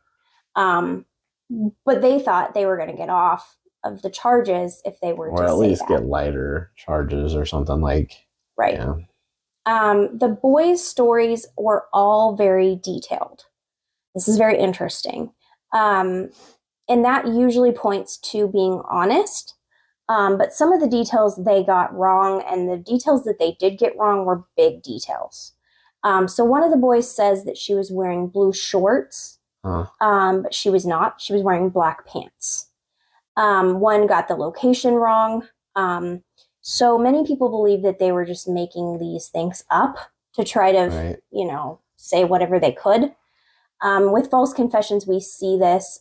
S1: But they thought they were going to get off of the charges if they were
S4: or
S1: to
S4: at
S1: say
S4: least
S1: that.
S4: get lighter charges or something like.
S1: Right.
S4: Yeah.
S1: The boys' stories were all very detailed. This is very interesting. And that usually points to being honest. But some of the details they got wrong, and the details that they did get wrong were big details. So one of the boys says that she was wearing blue shorts, but she was not. She was wearing black pants. One got the location wrong. So many people believe that they were just making these things up to try to,
S4: Right.
S1: Say whatever they could. With false confessions, we see this,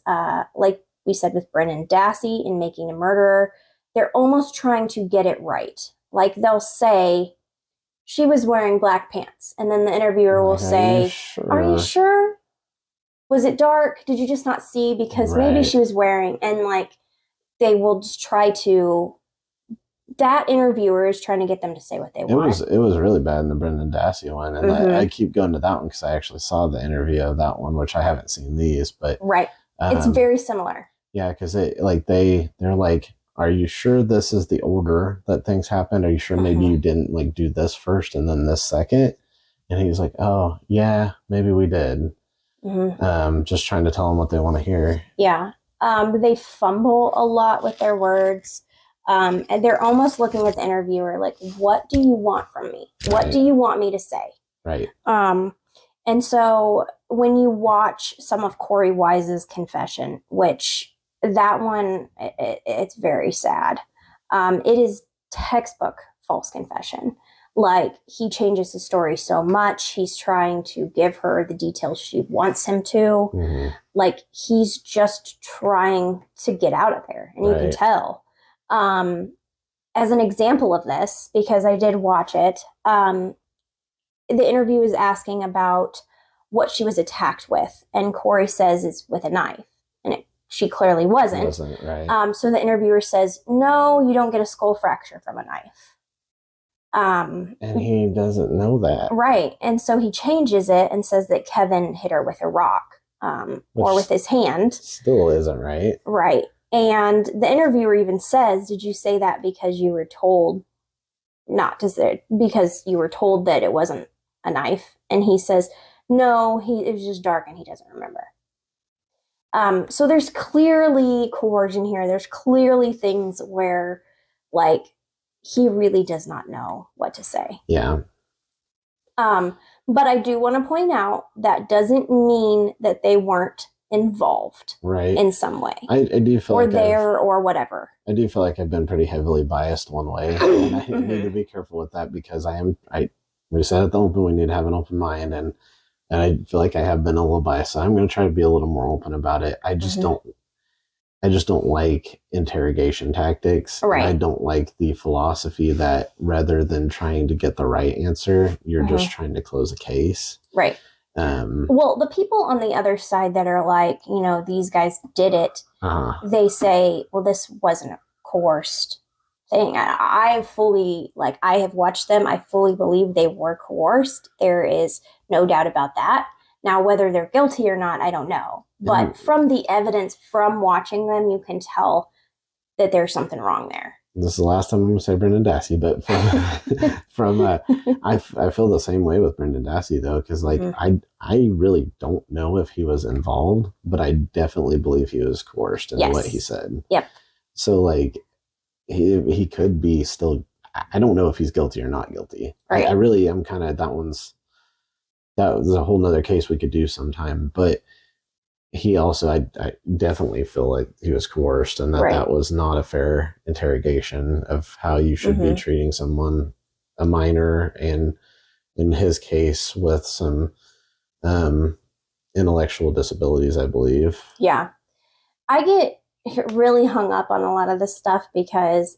S1: like we said with Brendan Dassey in Making a Murderer. They're almost trying to get it right. Like they'll say, she was wearing black pants. And then the interviewer will say, are you sure? Was it dark? Did you just not see? Because maybe
S4: Right.
S1: she was wearing, and like they will just try to, that interviewer is trying to get them to say what they want.
S4: It was really bad in the Brendan Dassey one, and I keep going to that one because I actually saw the interview of that one, which I haven't seen these, but
S1: right, it's very similar.
S4: Yeah, because they're like, are you sure this is the order that things happened? Are you sure maybe you didn't like do this first and then this second? And he's like, oh yeah, maybe we did. Just trying to tell them what they want to hear.
S1: Yeah, they fumble a lot with their words. And they're almost looking at the interviewer like, what do you want from me? What do you want me to say?
S4: Right.
S1: And so when you watch some of Corey Wise's confession, which that one, it's very sad. It is textbook false confession. Like he changes his story so much. He's trying to give her the details she wants him to. Like he's just trying to get out of there. And you can tell. As an example of this, because I did watch it, the interview is asking about what she was attacked with, and Corey says it's with a knife, and she clearly wasn't.
S4: Right.
S1: So the interviewer says, no, you don't get a skull fracture from a knife.
S4: And he doesn't know that.
S1: Right. And so he changes it and says that Kevin hit her with a rock, or with his hand.
S4: Still isn't right.
S1: Right. And the interviewer even says, did you say that because you were told not to say, because you were told that it wasn't a knife? And he says, no, it was just dark and he doesn't remember. So there's clearly coercion here. There's clearly things where, like, he really does not know what to say.
S4: Yeah.
S1: But I do want to point out that doesn't mean that they weren't involved in some way.
S4: I do feel
S1: or
S4: like
S1: there or whatever.
S4: I do feel like I've been pretty heavily biased one way. And I need to be careful with that because we said at the open, we need to have an open mind, and I feel like I have been a little biased. So I'm going to try to be a little more open about it. I just don't like interrogation tactics.
S1: Right.
S4: I don't like the philosophy that rather than trying to get the right answer, you're just trying to close a case.
S1: Right. Well, the people on the other side that are like, these guys did it, they say, well, this wasn't a coerced thing. I have watched them. I fully believe they were coerced. There is no doubt about that. Now, whether they're guilty or not, I don't know. But from the evidence from watching them, you can tell that there's something wrong there.
S4: This is the last time I'm going to say Brendan Dassey, but I feel the same way with Brendan Dassey, though, because I really don't know if he was involved, but I definitely believe he was coerced in what he said.
S1: Yep.
S4: So, he could be still, I don't know if he's guilty or not guilty.
S1: Right.
S4: I really am kind of, that was a whole nother case we could do sometime, but he also, I definitely feel like he was coerced and that was not a fair interrogation of how you should be treating someone, a minor, and in his case with some intellectual disabilities, I believe. Yeah.
S1: I get really hung up on a lot of this stuff because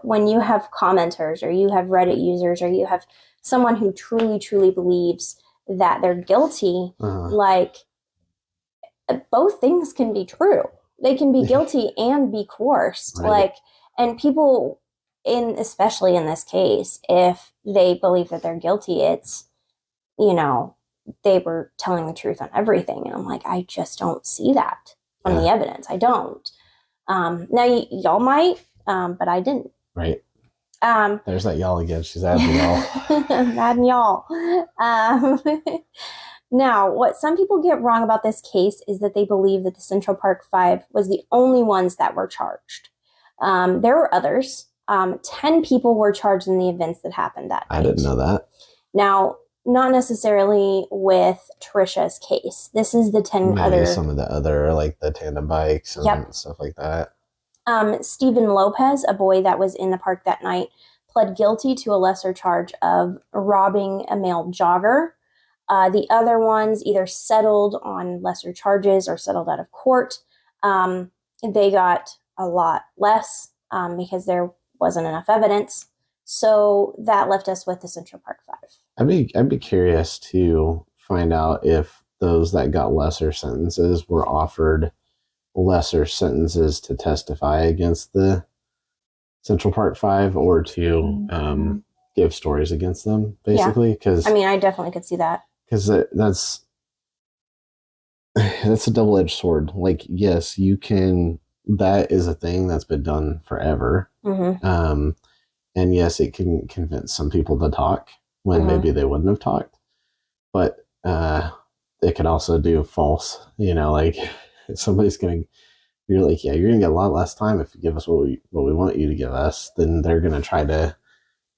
S1: when you have commenters or you have Reddit users or you have someone who truly, truly believes that they're guilty, both things can be true. They can be guilty and be coerced.
S4: Right.
S1: Like, and people especially in this case, if they believe that they're guilty, it's, they were telling the truth on everything. And I'm like, I just don't see that from the evidence. I don't. Now y'all might, but I didn't.
S4: Right. There's that y'all again. She's adding y'all.
S1: Adding y'all. Now, what some people get wrong about this case is that they believe that the Central Park Five was the only ones that were charged. There were others. 10 people were charged in the events that happened that night.
S4: I didn't know that.
S1: Now, not necessarily with Trisha's case. This is the 10
S4: Maybe
S1: other...
S4: some of the other, like the tandem bikes and stuff like that.
S1: Stephen Lopez, a boy that was in the park that night, pled guilty to a lesser charge of robbing a male jogger. The other ones either settled on lesser charges or settled out of court. They got a lot less because there wasn't enough evidence. So that left us with the Central Park Five.
S4: I'd be curious to find out if those that got lesser sentences were offered lesser sentences to testify against the Central Park Five or to give stories against them, basically. Because
S1: I definitely could see that.
S4: Because that's a double-edged sword. Like, yes, you can. That is a thing that's been done forever. Mm-hmm. And yes, it can convince some people to talk when maybe they wouldn't have talked. But it could also do false. Like if somebody's going to. You're like, yeah, you're going to get a lot less time if you give us what we want you to give us. Then they're going to try to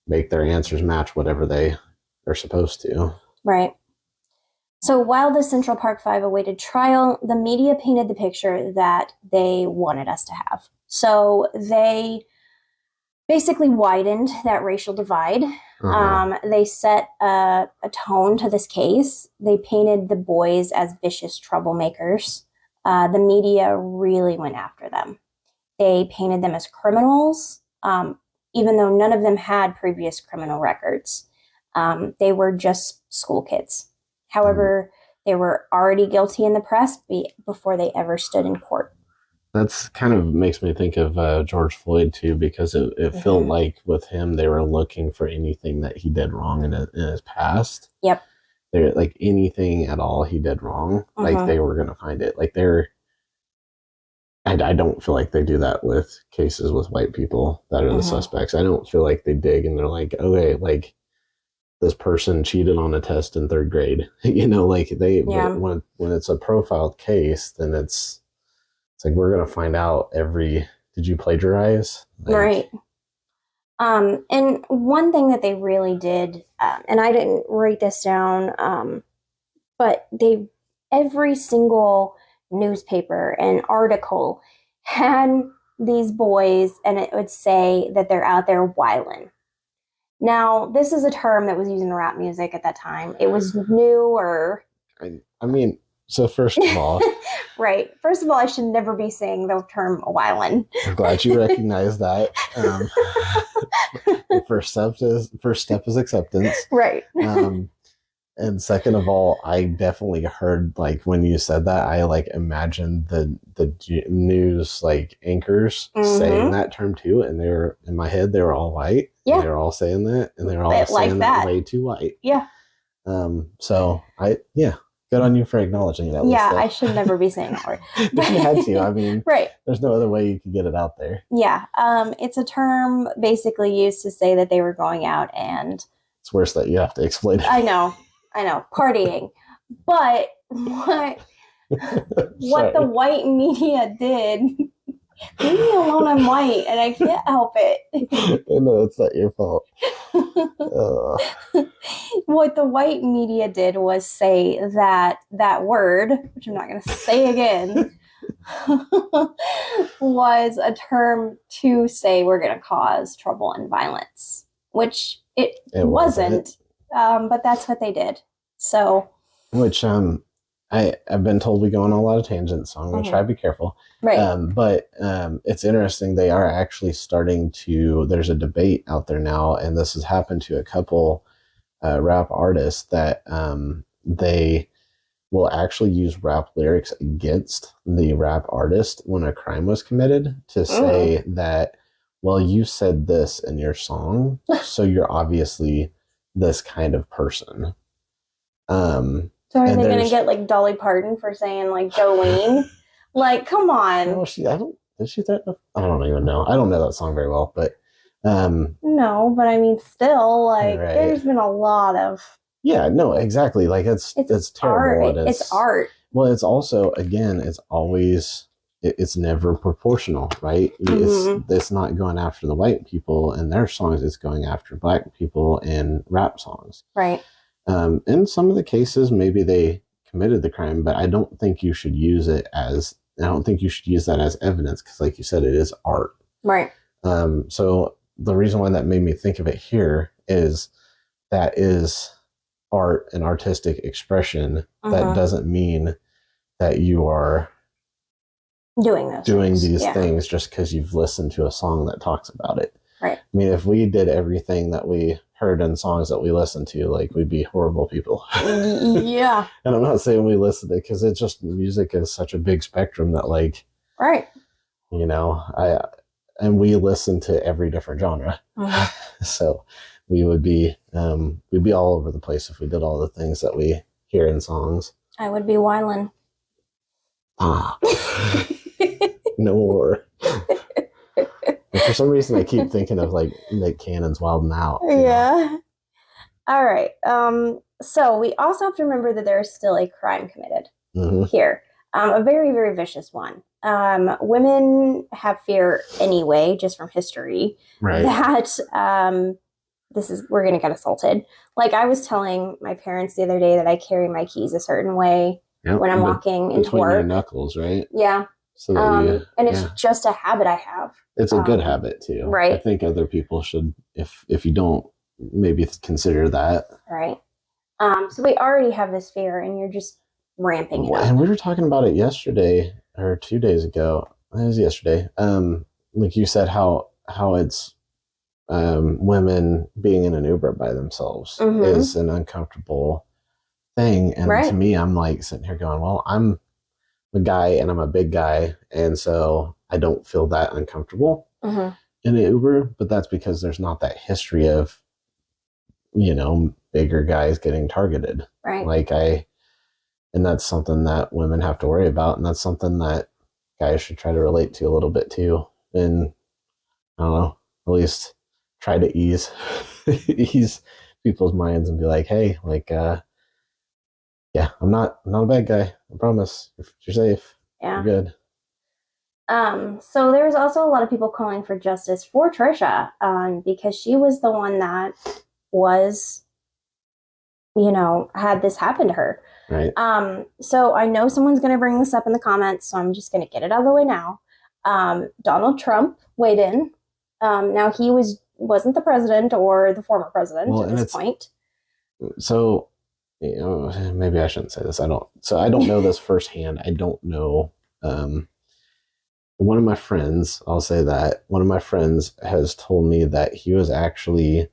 S4: make their answers match whatever they are supposed to.
S1: Right. So while the Central Park Five awaited trial, the media painted the picture that they wanted us to have. So they basically widened that racial divide. They set a tone to this case. They painted the boys as vicious troublemakers. The media really went after them. They painted them as criminals, even though none of them had previous criminal records. They were just school kids. However, they were already guilty in the press before they ever stood in court.
S4: That's kind of makes me think of George Floyd, too, because it felt like with him, they were looking for anything that he did wrong in his past.
S1: Yep.
S4: They're like anything at all he did wrong, like they were going to find it. Like I don't feel like they do that with cases with white people that are the suspects. I don't feel like they dig and they're like, okay, like this person cheated on a test in third grade. Like when it's a profiled case, then it's like, we're going to find out did you plagiarize?
S1: Right. And one thing that they really did, and I didn't write this down, but every single newspaper and article had these boys, and it would say that they're out there wilding. Now, this is a term that was used in rap music at that time. It was newer.
S4: So first of all,
S1: right. First of all, I should never be saying the term wildin'.
S4: I'm glad you recognize that. The first step is acceptance.
S1: Right.
S4: And second of all, I definitely heard, like, when you said that, I like imagined the news like anchors saying that term too, and they were in my head. They were all white.
S1: Yeah.
S4: They were all saying that, and they were all saying that way too white.
S1: Yeah.
S4: So good on you for acknowledging that.
S1: Yeah, I should never be saying that word.
S4: If you had to,
S1: right.
S4: There's no other way you could get it out there.
S1: Yeah. It's a term basically used to say that they were going out and.
S4: It's worse that you have to explain it.
S1: I know, partying. But what the white media did, leave me alone, I'm white, and I can't help it.
S4: I know, it's not your fault.
S1: What the white media did was say that word, which I'm not going to say again, was a term to say we're going to cause trouble and violence, which it wasn't. But that's what they did. So,
S4: which I've been told we go on a lot of tangents, so I'm going to try to be careful.
S1: Right.
S4: But it's interesting. They are actually starting to. There's a debate out there now, and this has happened to a couple rap artists that they will actually use rap lyrics against the rap artist when a crime was committed to say that, well, you said this in your song, so you're obviously this kind of person.
S1: So are they going to get like Dolly Parton for saying like Jolene? Like, come on.
S4: Well, did she threaten? I don't even know. I don't know that song very well, but
S1: no, but I mean, still, like,
S4: right.
S1: There's been a lot of.
S4: Yeah, no, exactly. Like it's terrible.
S1: Art. It's art.
S4: Well, it's also, again, it's never proportional, right? It's not going after the white people and their songs. It's going after black people and rap songs.
S1: Right.
S4: In some of the cases, maybe they committed the crime, but I don't think you should use that as evidence because, like you said, it is art.
S1: Right.
S4: So the reason why that made me think of it here is that is art and artistic expression. That doesn't mean that you are doing these things just because you've listened to a song that talks about it.
S1: Right.
S4: I mean, if we did everything that we heard in songs that we listened to, like, we'd be horrible people.
S1: Yeah.
S4: And I'm not saying we listen to it because it's just music is such a big spectrum that, like,
S1: right.
S4: You know, and we listen to every different genre. So we would be we'd be all over the place if we did all the things that we hear in songs.
S1: I would be wildin'.
S4: No more. And for some reason I keep thinking of like Nick Cannon's Wildin' Out.
S1: Yeah. All right. So we also have to remember that there is still a crime committed here. A very, very vicious one. Women have fear anyway, just from history.
S4: Right.
S1: That we're gonna get assaulted. Like I was telling my parents the other day that I carry my keys a certain way when I'm walking into
S4: between
S1: work.
S4: your knuckles, right?
S1: Yeah.
S4: So that
S1: and it's just a habit I have.
S4: It's a good habit too.
S1: Right.
S4: I think other people should, if you don't, maybe consider that.
S1: Right. So we already have this fear, and you're just ramping it up.
S4: And we were talking about it yesterday or 2 days ago. It was yesterday. Like you said, how it's women being in an Uber by themselves is an uncomfortable thing. And to me, I'm like sitting here going, well, I'm a guy and I'm a big guy. And so I don't feel that uncomfortable in an Uber, but that's because there's not that history of, bigger guys getting targeted.
S1: Right.
S4: And that's something that women have to worry about. And that's something that guys should try to relate to a little bit too. And I don't know, at least try to ease people's minds and be like, hey, yeah, I'm not a bad guy. I promise. If you're safe, you're good.
S1: So there's also a lot of people calling for justice for Trisha, because she was the one that was, had this happen to her.
S4: Right.
S1: So I know someone's going to bring this up in the comments, so I'm just going to get it out of the way now. Donald Trump weighed in. Now he wasn't the president or the former president at this point.
S4: So, maybe I shouldn't say this. I don't know this firsthand. I don't know. One of my friends, I'll say that one of my friends has told me that he was actually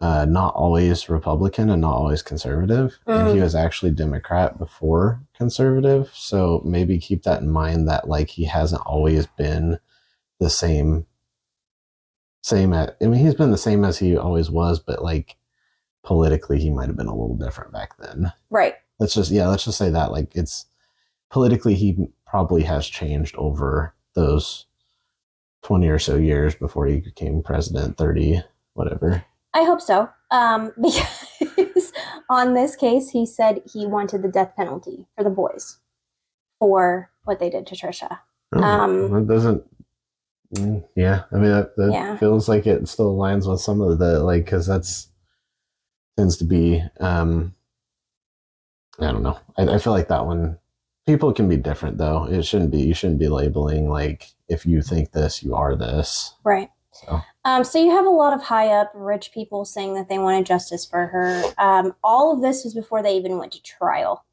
S4: not always Republican and not always conservative. And he was actually Democrat before conservative. So maybe keep that in mind that he hasn't always been the same he's been the same as he always was, but politically he might have been a little different back then.
S1: Right.
S4: Let's just say that it's politically he probably has changed over those 20 or so years before he became president, 30, whatever.
S1: I hope so. Because on this case, he said he wanted the death penalty for the boys for what they did to Trisha.
S4: That doesn't. Yeah, I mean that feels like it still aligns with some of the because that's tends to be. I don't know. I feel like that one. People can be different though. It shouldn't be. You shouldn't be labeling if you think this, you are this.
S1: Right. So you have a lot of high up rich people saying that they wanted justice for her. All of this was before they even went to trial.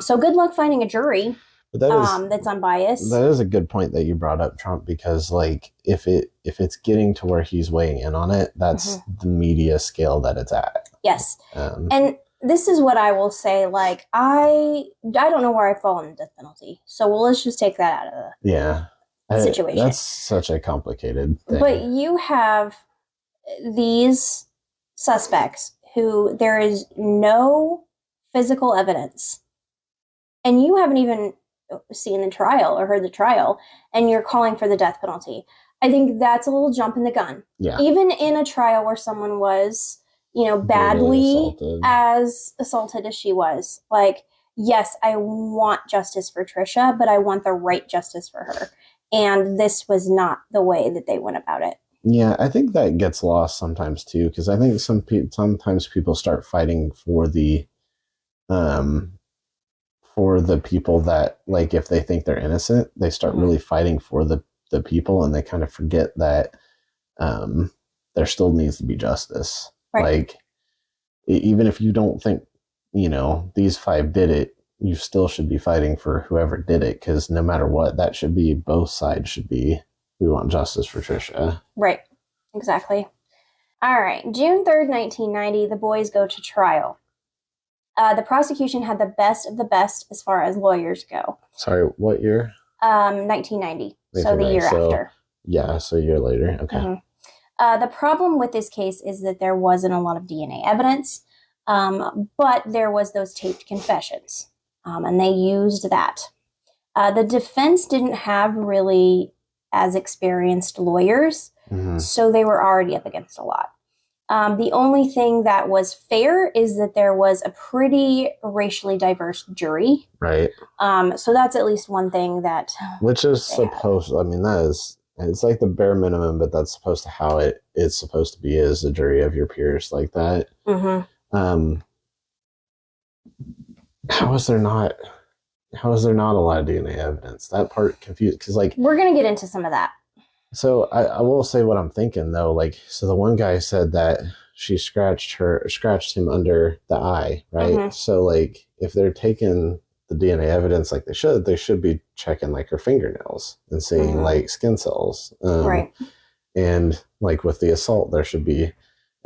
S1: So good luck finding a jury that's unbiased.
S4: That is a good point that you brought up, Trump, because if it's getting to where he's weighing in on it, that's the media scale that it's at.
S1: Yes. And this is what I will say. Like, I don't know where I fall on the death penalty. So let's just take that out of the situation.
S4: That's such a complicated thing.
S1: But you have these suspects who there is no physical evidence, and you haven't even seen the trial or heard the trial, and you're calling for the death penalty. I think that's a little jump in the gun.
S4: Yeah.
S1: Even in a trial where someone was, badly as assaulted as she was, like, yes, I want justice for Trisha, but I want the right justice for her. And this was not the way that they went about it.
S4: Yeah, I think that gets lost sometimes too, because I think sometimes people start fighting for the people that, like, if they think they're innocent, they start really fighting for the people, and they kind of forget that there still needs to be justice.
S1: Right.
S4: Like, even if you don't think, these 5 did it, you still should be fighting for whoever did it, because no matter what, that should be, both sides should be, we want justice for Trisha.
S1: Right. Exactly. All right. June 3rd, 1990, the boys go to trial. The prosecution had the best of the best as far as lawyers go.
S4: Sorry, what year?
S1: 1990. So the year after.
S4: Yeah, so a year later. Okay.
S1: Mm-hmm. The problem with this case is that there wasn't a lot of DNA evidence, but there was those taped confessions, and they used that. The defense didn't have really as experienced lawyers, so they were already up against a lot. The only thing that was fair is that there was a pretty racially diverse jury.
S4: Right.
S1: So that's at least one thing that...
S4: Which is supposed... I mean, it's like the bare minimum, but that's supposed to how it's supposed to be, as a jury of your peers like that. How is there not a lot of DNA evidence? That part confused, because, like...
S1: We're going to get into some of that.
S4: So I will say what I'm thinking, though. Like, so the one guy said that she scratched him under the eye, right? So, like, if they're taking the DNA evidence like they should be checking, like, her fingernails and seeing like skin cells.
S1: Right.
S4: And, like, with the assault, there should be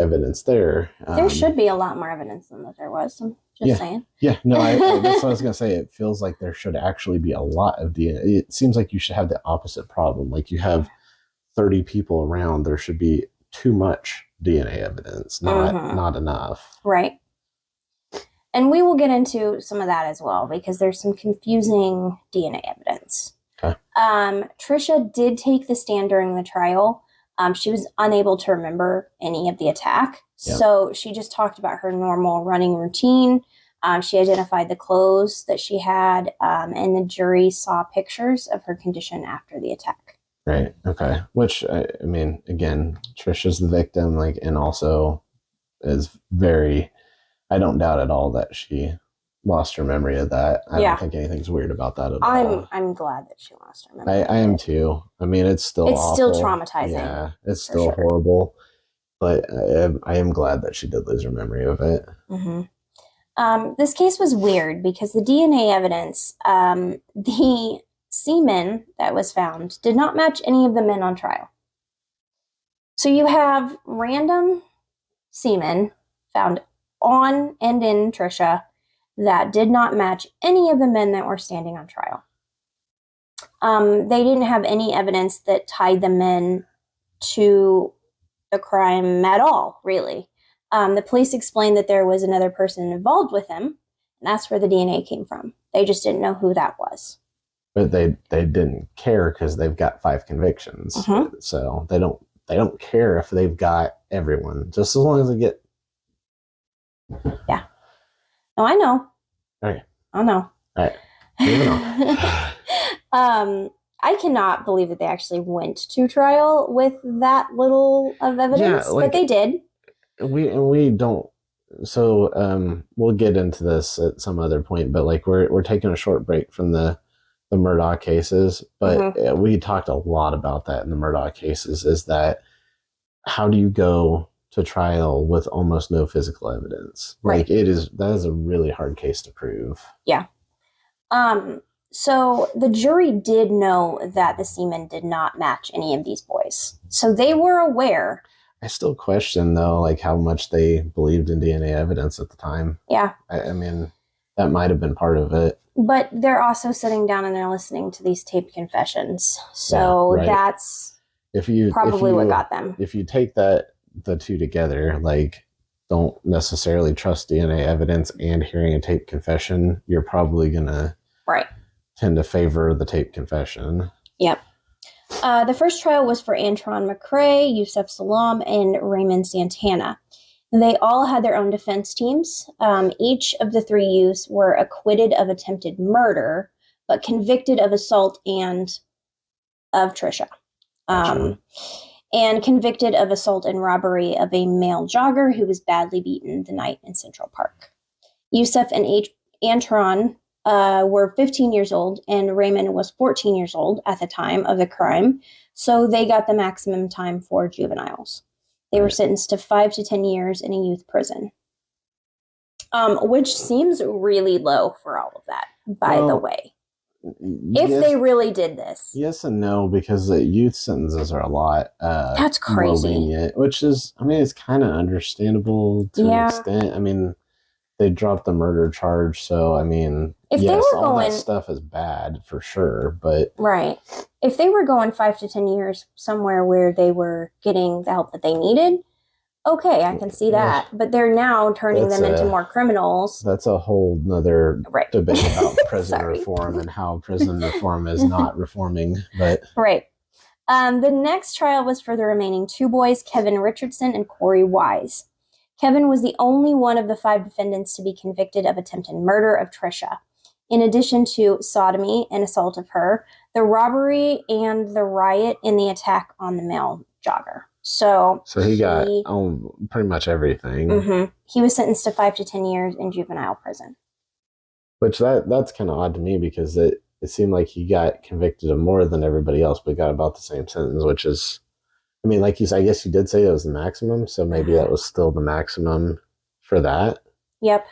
S4: evidence there.
S1: There should be a lot more evidence than that there was. I'm just saying.
S4: Yeah, no, that's what I was going to say. It feels like there should actually be a lot of DNA. It seems like you should have the opposite problem. Like, you have 30 people around, there should be too much DNA evidence, not enough. Right.
S1: And we will get into some of that as well, because there's some confusing DNA evidence.
S4: Okay.
S1: Trisha did take the stand during the trial. She was unable to remember any of the attack. Yep. So she just talked about her normal running routine. She identified the clothes that she had, and the jury saw pictures of her condition after the attack.
S4: Right. Okay. Which, I mean, again, Trisha's the victim, like, and also is very, I don't doubt at all that she lost her memory of that. I don't think anything's weird about that at all.
S1: I'm glad that she lost her memory.
S4: I am too. I mean, it's still awful.
S1: Still traumatizing.
S4: Yeah, it's still horrible, but I am glad that she did lose her memory of it.
S1: This case was weird because the DNA evidence, the semen that was found did not match any of the men on trial. So you have random semen found on and in Trisha that did not match any of the men that were standing on trial. They didn't have any evidence that tied the men to the crime at all, really. The police explained that there was another person involved with him, and that's where the DNA came from. They just didn't know who that was.
S4: But they didn't care because they've got 5 convictions. So they don't care if they've got everyone, just as long as they get.
S1: Yeah. No, I know.
S4: All right.
S1: I know.
S4: All right. Moving on.
S1: I cannot believe that they actually went to trial with that little of evidence, but they did.
S4: We don't. So we'll get into this at some other point, but, like, we're taking a short break from the Murdaugh cases, but we talked a lot about that in the Murdaugh cases, is that how do you go to trial with almost no physical evidence?
S1: Right.
S4: Like, that is a really hard case to prove.
S1: Yeah. So the jury did know that the semen did not match any of these boys. So they were aware
S4: I still question though, like how much they believed in DNA evidence at the time.
S1: Yeah.
S4: I mean, that might have been part of it.
S1: But they're also sitting down and they're listening to these taped confessions. So
S4: Yeah, right.
S1: that's
S4: If
S1: probably
S4: you
S1: what got them.
S4: if you take the two together, like don't necessarily trust DNA evidence and hearing a taped confession, you're probably gonna
S1: Right.
S4: tend to favor the taped confession.
S1: Yep. The first trial was for Antron McCrae, Yusef Salam, and Raymond Santana. They all had their own defense teams. Each of the three youths were acquitted of attempted murder, but convicted of assault and of Trisha.
S4: Gotcha.
S1: And convicted of assault and robbery of a male jogger who was badly beaten the night in Central Park. Yusef and Antron were 15 years old, and Raymond was 14 years old at the time of the crime, so they got the maximum time for juveniles. They were sentenced to 5 to 10 years in a youth prison, which seems really low for all of that, by the way. If they really did this.
S4: Yes and no, because the youth sentences are a lot
S1: that's crazy.
S4: More lenient, which is, I mean, it's kind of understandable to an extent. I mean, they dropped the murder charge, so I mean, if yes, all that stuff is bad for sure, but
S1: right. If they were going 5 to 10 years somewhere where they were getting the help that they needed, okay, I can see that. But they're now turning them into more criminals.
S4: That's a whole nother debate about prison reform and how prison reform is not reforming. But
S1: right. The next trial was for the remaining two boys, Kevin Richardson and Corey Wise. Kevin was the only one of the 5 defendants to be convicted of attempted murder of Trisha. In addition to sodomy and assault of her, the robbery and the riot in the attack on the male jogger. So
S4: he got pretty much everything.
S1: Mm-hmm. He was sentenced to 5 to 10 years in juvenile prison.
S4: Which that's kind of odd to me, because it seemed like he got convicted of more than everybody else, but got about the same sentence, which is, I mean, like you said, I guess you did say it was the maximum, so maybe that was still the maximum for that.
S1: Yep.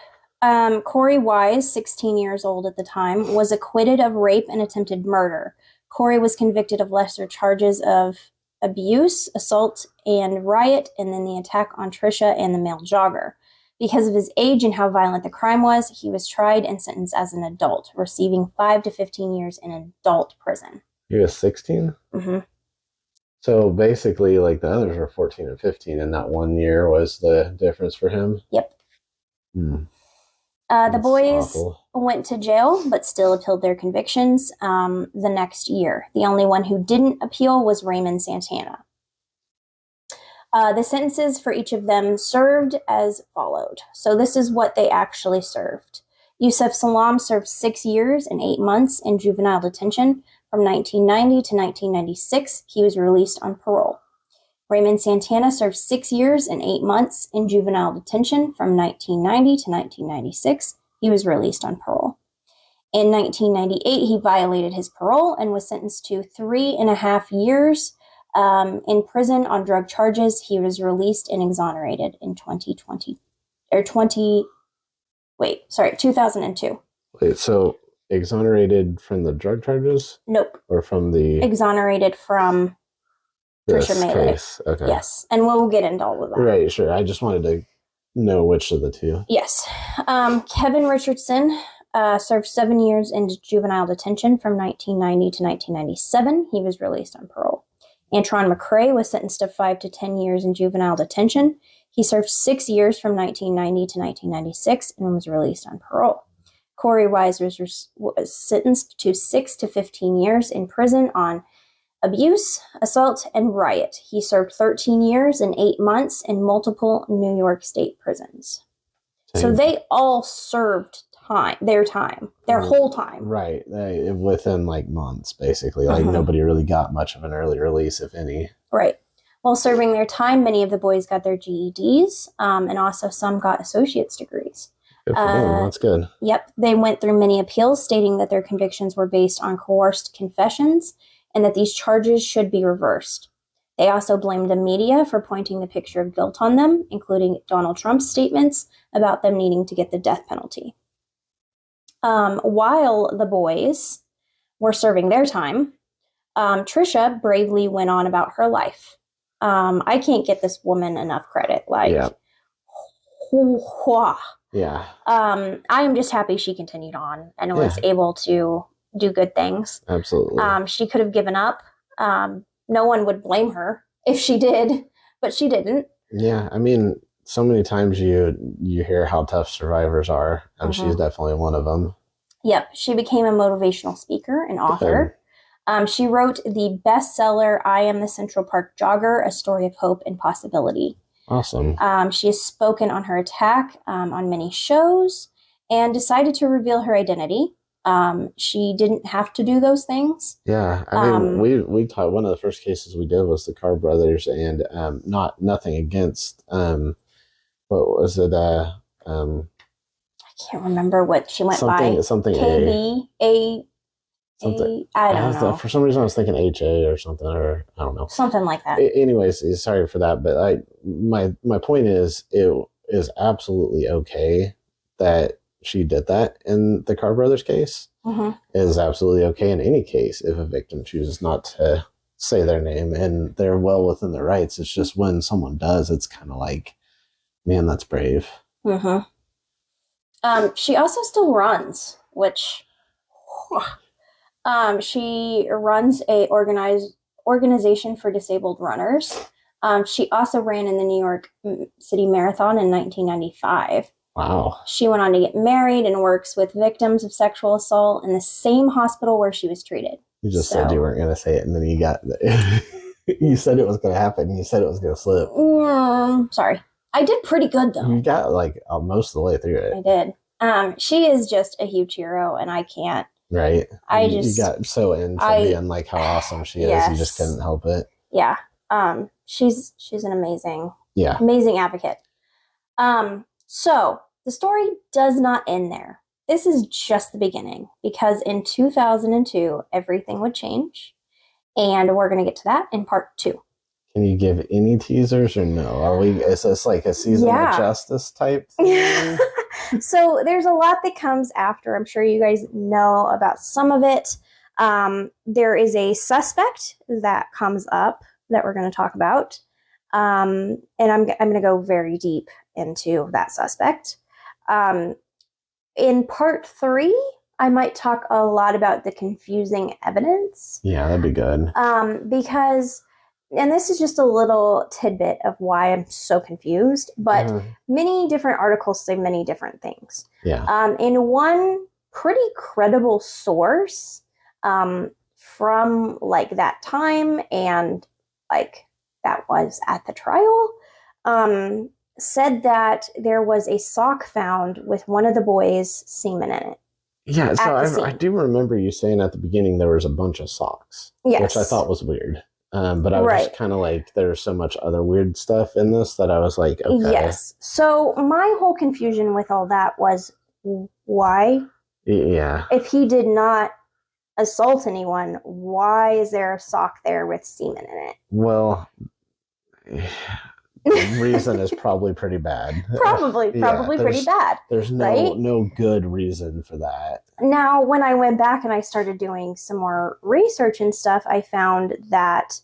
S1: Corey Wise, 16 years old at the time, was acquitted of rape and attempted murder. Corey was convicted of lesser charges of abuse, assault, and riot, and then the attack on Trisha and the male jogger. Because of his age and how violent the crime was, he was tried and sentenced as an adult, receiving 5 to 15 years in adult prison.
S4: He was 16?
S1: Mm-hmm.
S4: So basically, like, the others were 14 and 15, and that 1 year was the difference for him?
S1: Yep. The boys went to jail, but still appealed their convictions the next year. The only one who didn't appeal was Raymond Santana. The sentences for each of them served as followed. So this is what they actually served. Yusef Salam served 6 years and 8 months in juvenile detention from 1990 to 1996. He was released on parole. Raymond Santana served 6 years and 8 months in juvenile detention from 1990 to 1996. He was released on parole. In 1998, he violated his parole and was sentenced to 3.5 years in prison on drug charges. He was released and exonerated in 2002.
S4: Wait, so exonerated from the drug charges?
S1: Nope.
S4: Or from the...
S1: Exonerated from Trisha Meili.
S4: Okay.
S1: Yes, and we'll get into all of that.
S4: Right, sure. I just wanted to know which of the two.
S1: Yes. Kevin Richardson served 7 years in juvenile detention from 1990 to 1997. He was released on parole. Antron McCrae was sentenced to 5 to 10 years in juvenile detention. He served 6 years from 1990 to 1996 and was released on parole. Corey Wise was sentenced to 6 to 15 years in prison on abuse, assault, and riot. He served 13 years and 8 months in multiple New York State prisons. So they all served their whole time.
S4: Right. Within like months, basically. Like nobody really got much of an early release, if any.
S1: Right. While serving their time, many of the boys got their GEDs, and also some got associate's degrees.
S4: Good for them. That's good.
S1: Yep. They went through many appeals stating that their convictions were based on coerced confessions and that these charges should be reversed. They also blamed the media for pointing the picture of guilt on them, including Donald Trump's statements about them needing to get the death penalty. While the boys were serving their time, Trisha bravely went on about her life. I can't get this woman enough credit. Like,
S4: Yeah.
S1: whoa.
S4: Yeah.
S1: I am just happy she continued on and was
S4: Yeah.
S1: able to do good things.
S4: Absolutely.
S1: She could have given up. No one would blame her if she did, but she didn't.
S4: Yeah, I mean, so many times you hear how tough survivors are, and she's definitely one of them.
S1: Yep, she became a motivational speaker and author. She wrote the bestseller "I Am the Central Park Jogger: A Story of Hope and Possibility."
S4: Awesome.
S1: She has spoken on her attack on many shows and decided to reveal her identity. She didn't have to do those things.
S4: Yeah, I mean, we taught, one of the first cases we did was the Carr brothers, and nothing against what was it? I
S1: can't remember what she went by.
S4: Something
S1: KB
S4: something.
S1: I don't know.
S4: For some reason, I was thinking HA or something, or I don't know.
S1: Something like that.
S4: Anyways, sorry for that, but my point is, it is absolutely okay that she did that in the Carr brothers case. It is absolutely okay in any case if a victim chooses not to say their name and they're well within their rights. It's just when someone does, it's kind of like, man, that's brave.
S1: She also still runs, which she runs a organization for disabled runners. She also ran in the New York City Marathon in 1995.
S4: Wow.
S1: She went on to get married and works with victims of sexual assault in the same hospital where she was treated.
S4: You just said you weren't going to say it, and then you got you said it was going to happen. You said it was going to slip.
S1: Sorry. I did pretty good, though.
S4: You got like most of the way through it.
S1: I did. She is just a huge hero, and I can't.
S4: Right.
S1: You
S4: got so into being like how awesome she is.
S1: Yes.
S4: You just couldn't help it.
S1: Yeah. She's an amazing advocate. So the story does not end there. This is just the beginning, because in 2002, everything would change. And we're going to get to that in part 2.
S4: Can you give any teasers or no? Is this like a season of justice type thing?
S1: So there's a lot that comes after. I'm sure you guys know about some of it. There is a suspect that comes up that we're going to talk about. And I'm going to go very deep into that suspect. In part 3, I might talk a lot about the confusing evidence.
S4: Yeah, that'd be good.
S1: Because, and this is just a little tidbit of why I'm so confused, but many different articles say many different things.
S4: Yeah.
S1: In one pretty credible source from like that time and like that was at the trial, said that there was a sock found with one of the boys' semen in it.
S4: Yeah, so I do remember you saying at the beginning there was a bunch of socks, which I thought was weird. But I was just kind of like, there's so much other weird stuff in this that I was like, okay.
S1: Yes. So my whole confusion with all that was why?
S4: Yeah.
S1: If he did not assault anyone, why is there a sock there with semen in it?
S4: Well, the reason is probably pretty bad.
S1: Probably pretty bad.
S4: There's no good reason for that.
S1: Now, when I went back and I started doing some more research and stuff, I found that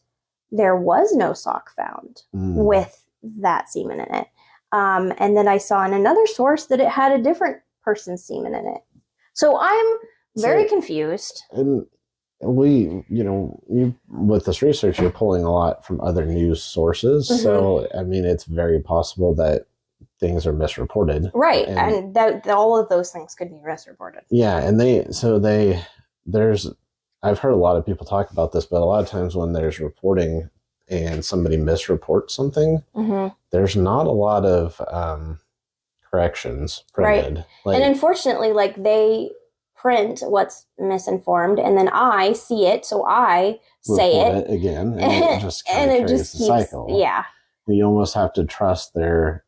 S1: there was no sock found with that semen in it. And then I saw in another source that it had a different person's semen in it. So I'm very confused. And
S4: you with this research, you're pulling a lot from other news sources. So, I mean, it's very possible that things are misreported.
S1: Right. And that all of those things could be misreported.
S4: Yeah. And I've heard a lot of people talk about this, but a lot of times when there's reporting and somebody misreports something, there's not a lot of corrections printed.
S1: Right. And unfortunately, like they print what's misinformed, and then I see it, so I say it
S4: again, and it just kind of carries the cycle.
S1: Yeah.
S4: You almost have to trust their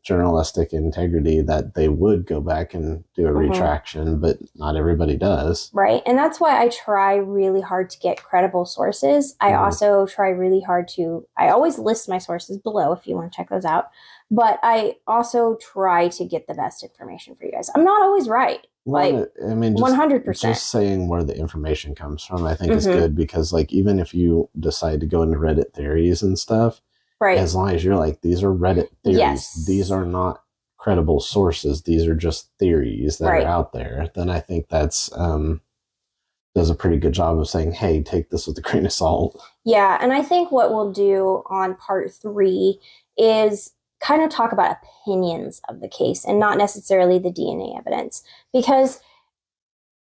S4: journalistic integrity that they would go back and do a retraction, but not everybody does.
S1: Right. And that's why I try really hard to get credible sources. I also try really hard I always list my sources below if you want to check those out. But I also try to get the best information for you guys. I'm not always right.
S4: Well, I mean,
S1: 100%.
S4: Just saying where the information comes from, I think is good, because like, even if you decide to go into Reddit theories and stuff,
S1: right,
S4: as long as you're like, these are Reddit theories, these are not credible sources, these are just theories that are out there, then I think that's does a pretty good job of saying, hey, take this with a grain of salt.
S1: Yeah, and I think what we'll do on part 3 is kind of talk about opinions of the case and not necessarily the DNA evidence, because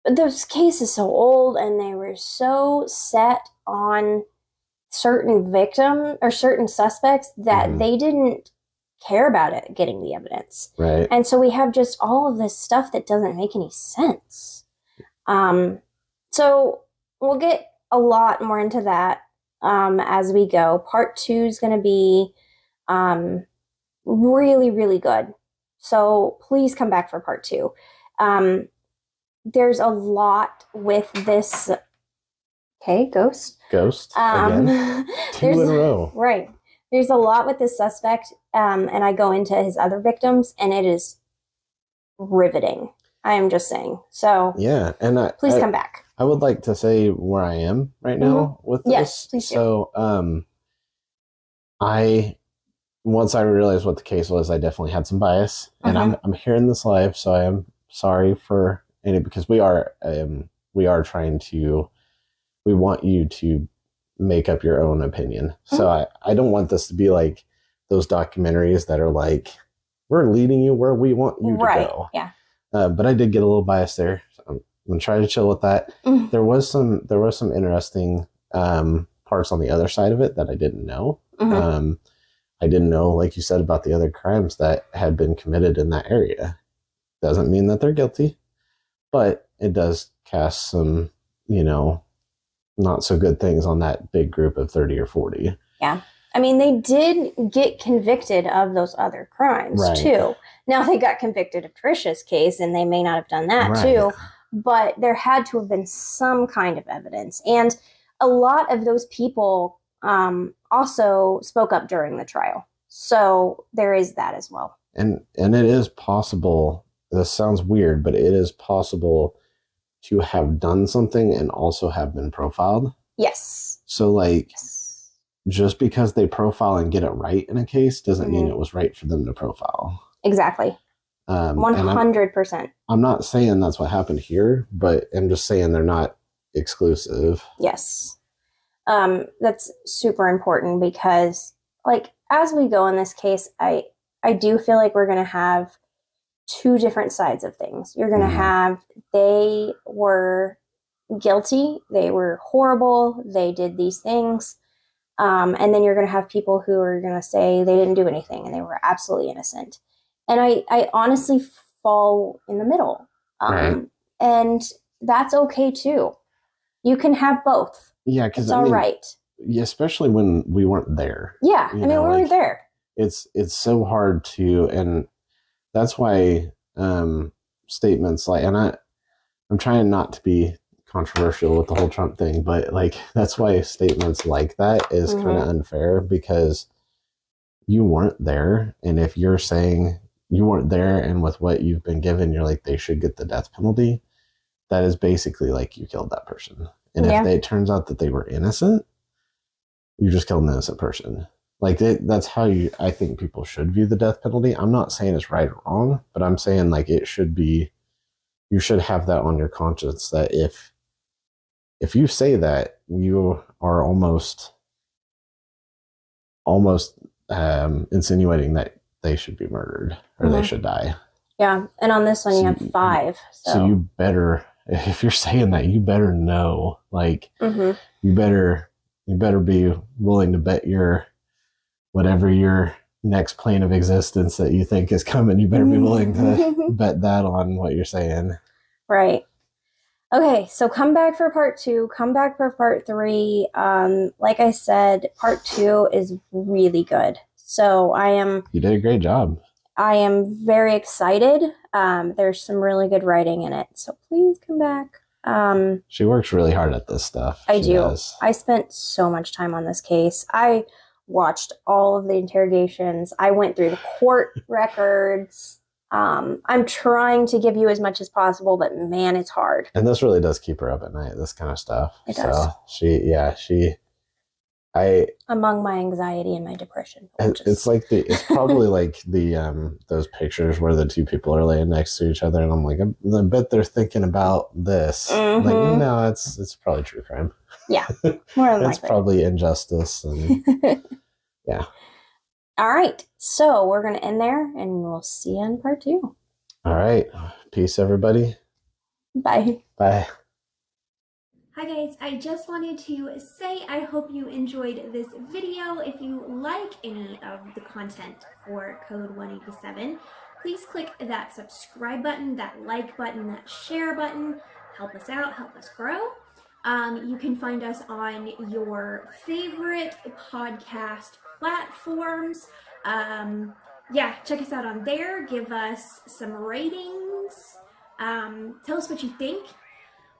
S1: this case is so old and they were so set on certain victim or certain suspects that they didn't care about it getting the evidence.
S4: Right.
S1: And so we have just all of this stuff that doesn't make any sense. So we'll get a lot more into that as we go. Part 2 is going to be really, really good. So please come back for part 2. There's a lot with this. Okay, Ghost.
S4: Again. 2 in a row.
S1: Right. There's a lot with this suspect, and I go into his other victims, and it is riveting. I am just saying. So
S4: yeah, and
S1: please come back.
S4: I would like to say where I am right now with this.
S1: Yes, please do.
S4: So, once I realized what the case was, I definitely had some bias, and I'm hearing this live, so I am sorry for any, because we are trying to, we want you to make up your own opinion. So I don't want this to be like those documentaries that are like, we're leading you where we want you to go.
S1: Yeah.
S4: But I did get a little bias there. So I'm gonna try to chill with that. There was some interesting parts on the other side of it that I didn't know. I didn't know, like you said, about the other crimes that had been committed in that area. Doesn't mean that they're guilty, but it does cast some, not so good things on that big group of 30 or 40.
S1: Yeah. I mean, they did get convicted of those other crimes too. Now, they got convicted of Trisha's case, and they may not have done that too, but there had to have been some kind of evidence. And a lot of those people also spoke up during the trial. So there is that as well.
S4: And it is possible, this sounds weird, but it is possible to have done something and also have been profiled.
S1: Yes.
S4: So like, just because they profile and get it right in a case doesn't mean it was right for them to profile. Exactly.
S1: 100%.
S4: I'm not saying that's what happened here, but I'm just saying they're not exclusive.
S1: Yes. That's super important, because like, as we go in this case, I do feel like we're going to have 2 different sides of things. You're going to have, they were guilty, they were horrible, they did these things. And then you're going to have people who are going to say they didn't do anything and they were absolutely innocent. And I honestly fall in the middle. And that's okay too. You can have both.
S4: Yeah, because
S1: it's all right.
S4: Yeah, especially when we weren't there.
S1: Yeah, we weren't there.
S4: It's so hard to, and that's why statements like, and I'm trying not to be controversial with the whole Trump thing, but like, that's why statements like that is kind of unfair, because you weren't there. And if you're saying you weren't there, and with what you've been given, you're like, they should get the death penalty, that is basically like you killed that person. And if it turns out that they were innocent, you just killed an innocent person. Like, that's how I think people should view the death penalty. I'm not saying it's right or wrong, but I'm saying like, it should be, you should have that on your conscience, that if you say that, you are almost insinuating that they should be murdered or they should die.
S1: Yeah, and on this one you have 5.
S4: So you better, if you're saying that, you better know, like, you better be willing to bet whatever your next plane of existence that you think is coming, you better be willing to bet that on what you're saying. Right.
S1: Okay, so come back for part 2, come back for part 3. Like I said, part 2 is really good. So
S4: You did a great job.
S1: I am very excited. There's some really good writing in it, so please come back.
S4: She works really hard at this stuff.
S1: I
S4: She
S1: do.
S4: does.
S1: I spent so much time on this case. I watched all of the interrogations. I went through the court records. I'm trying to give you as much as possible, but man, it's hard.
S4: And this really does keep her up at night, this kind of stuff.
S1: It does.
S4: So
S1: Among my anxiety and my depression.
S4: it's probably like those pictures where the two people are laying next to each other, and I'm like, I bet they're thinking about this.
S1: Mhm.
S4: Like, no, it's probably true crime.
S1: Yeah, more than
S4: It's
S1: likely.
S4: probably injustice, and yeah.
S1: All right, so we're going to end there, and we'll see you in part 2.
S4: All right, peace, everybody.
S1: Bye.
S4: Bye.
S5: Hi guys, I just wanted to say I hope you enjoyed this video. If you like any of the content for Code 187, please click that subscribe button, that like button, that share button. Help us out, help us grow. You can find us on your favorite podcast platforms. Yeah, check us out on there. Give us some ratings. Tell us what you think.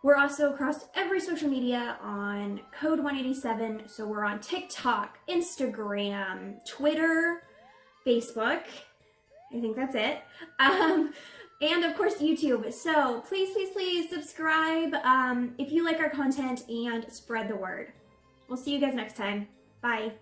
S5: We're also across every social media on Code 187. So we're on TikTok, Instagram, Twitter, Facebook. I think that's it. And of course, YouTube. So please, please, please subscribe if you like our content and spread the word. We'll see you guys next time. Bye.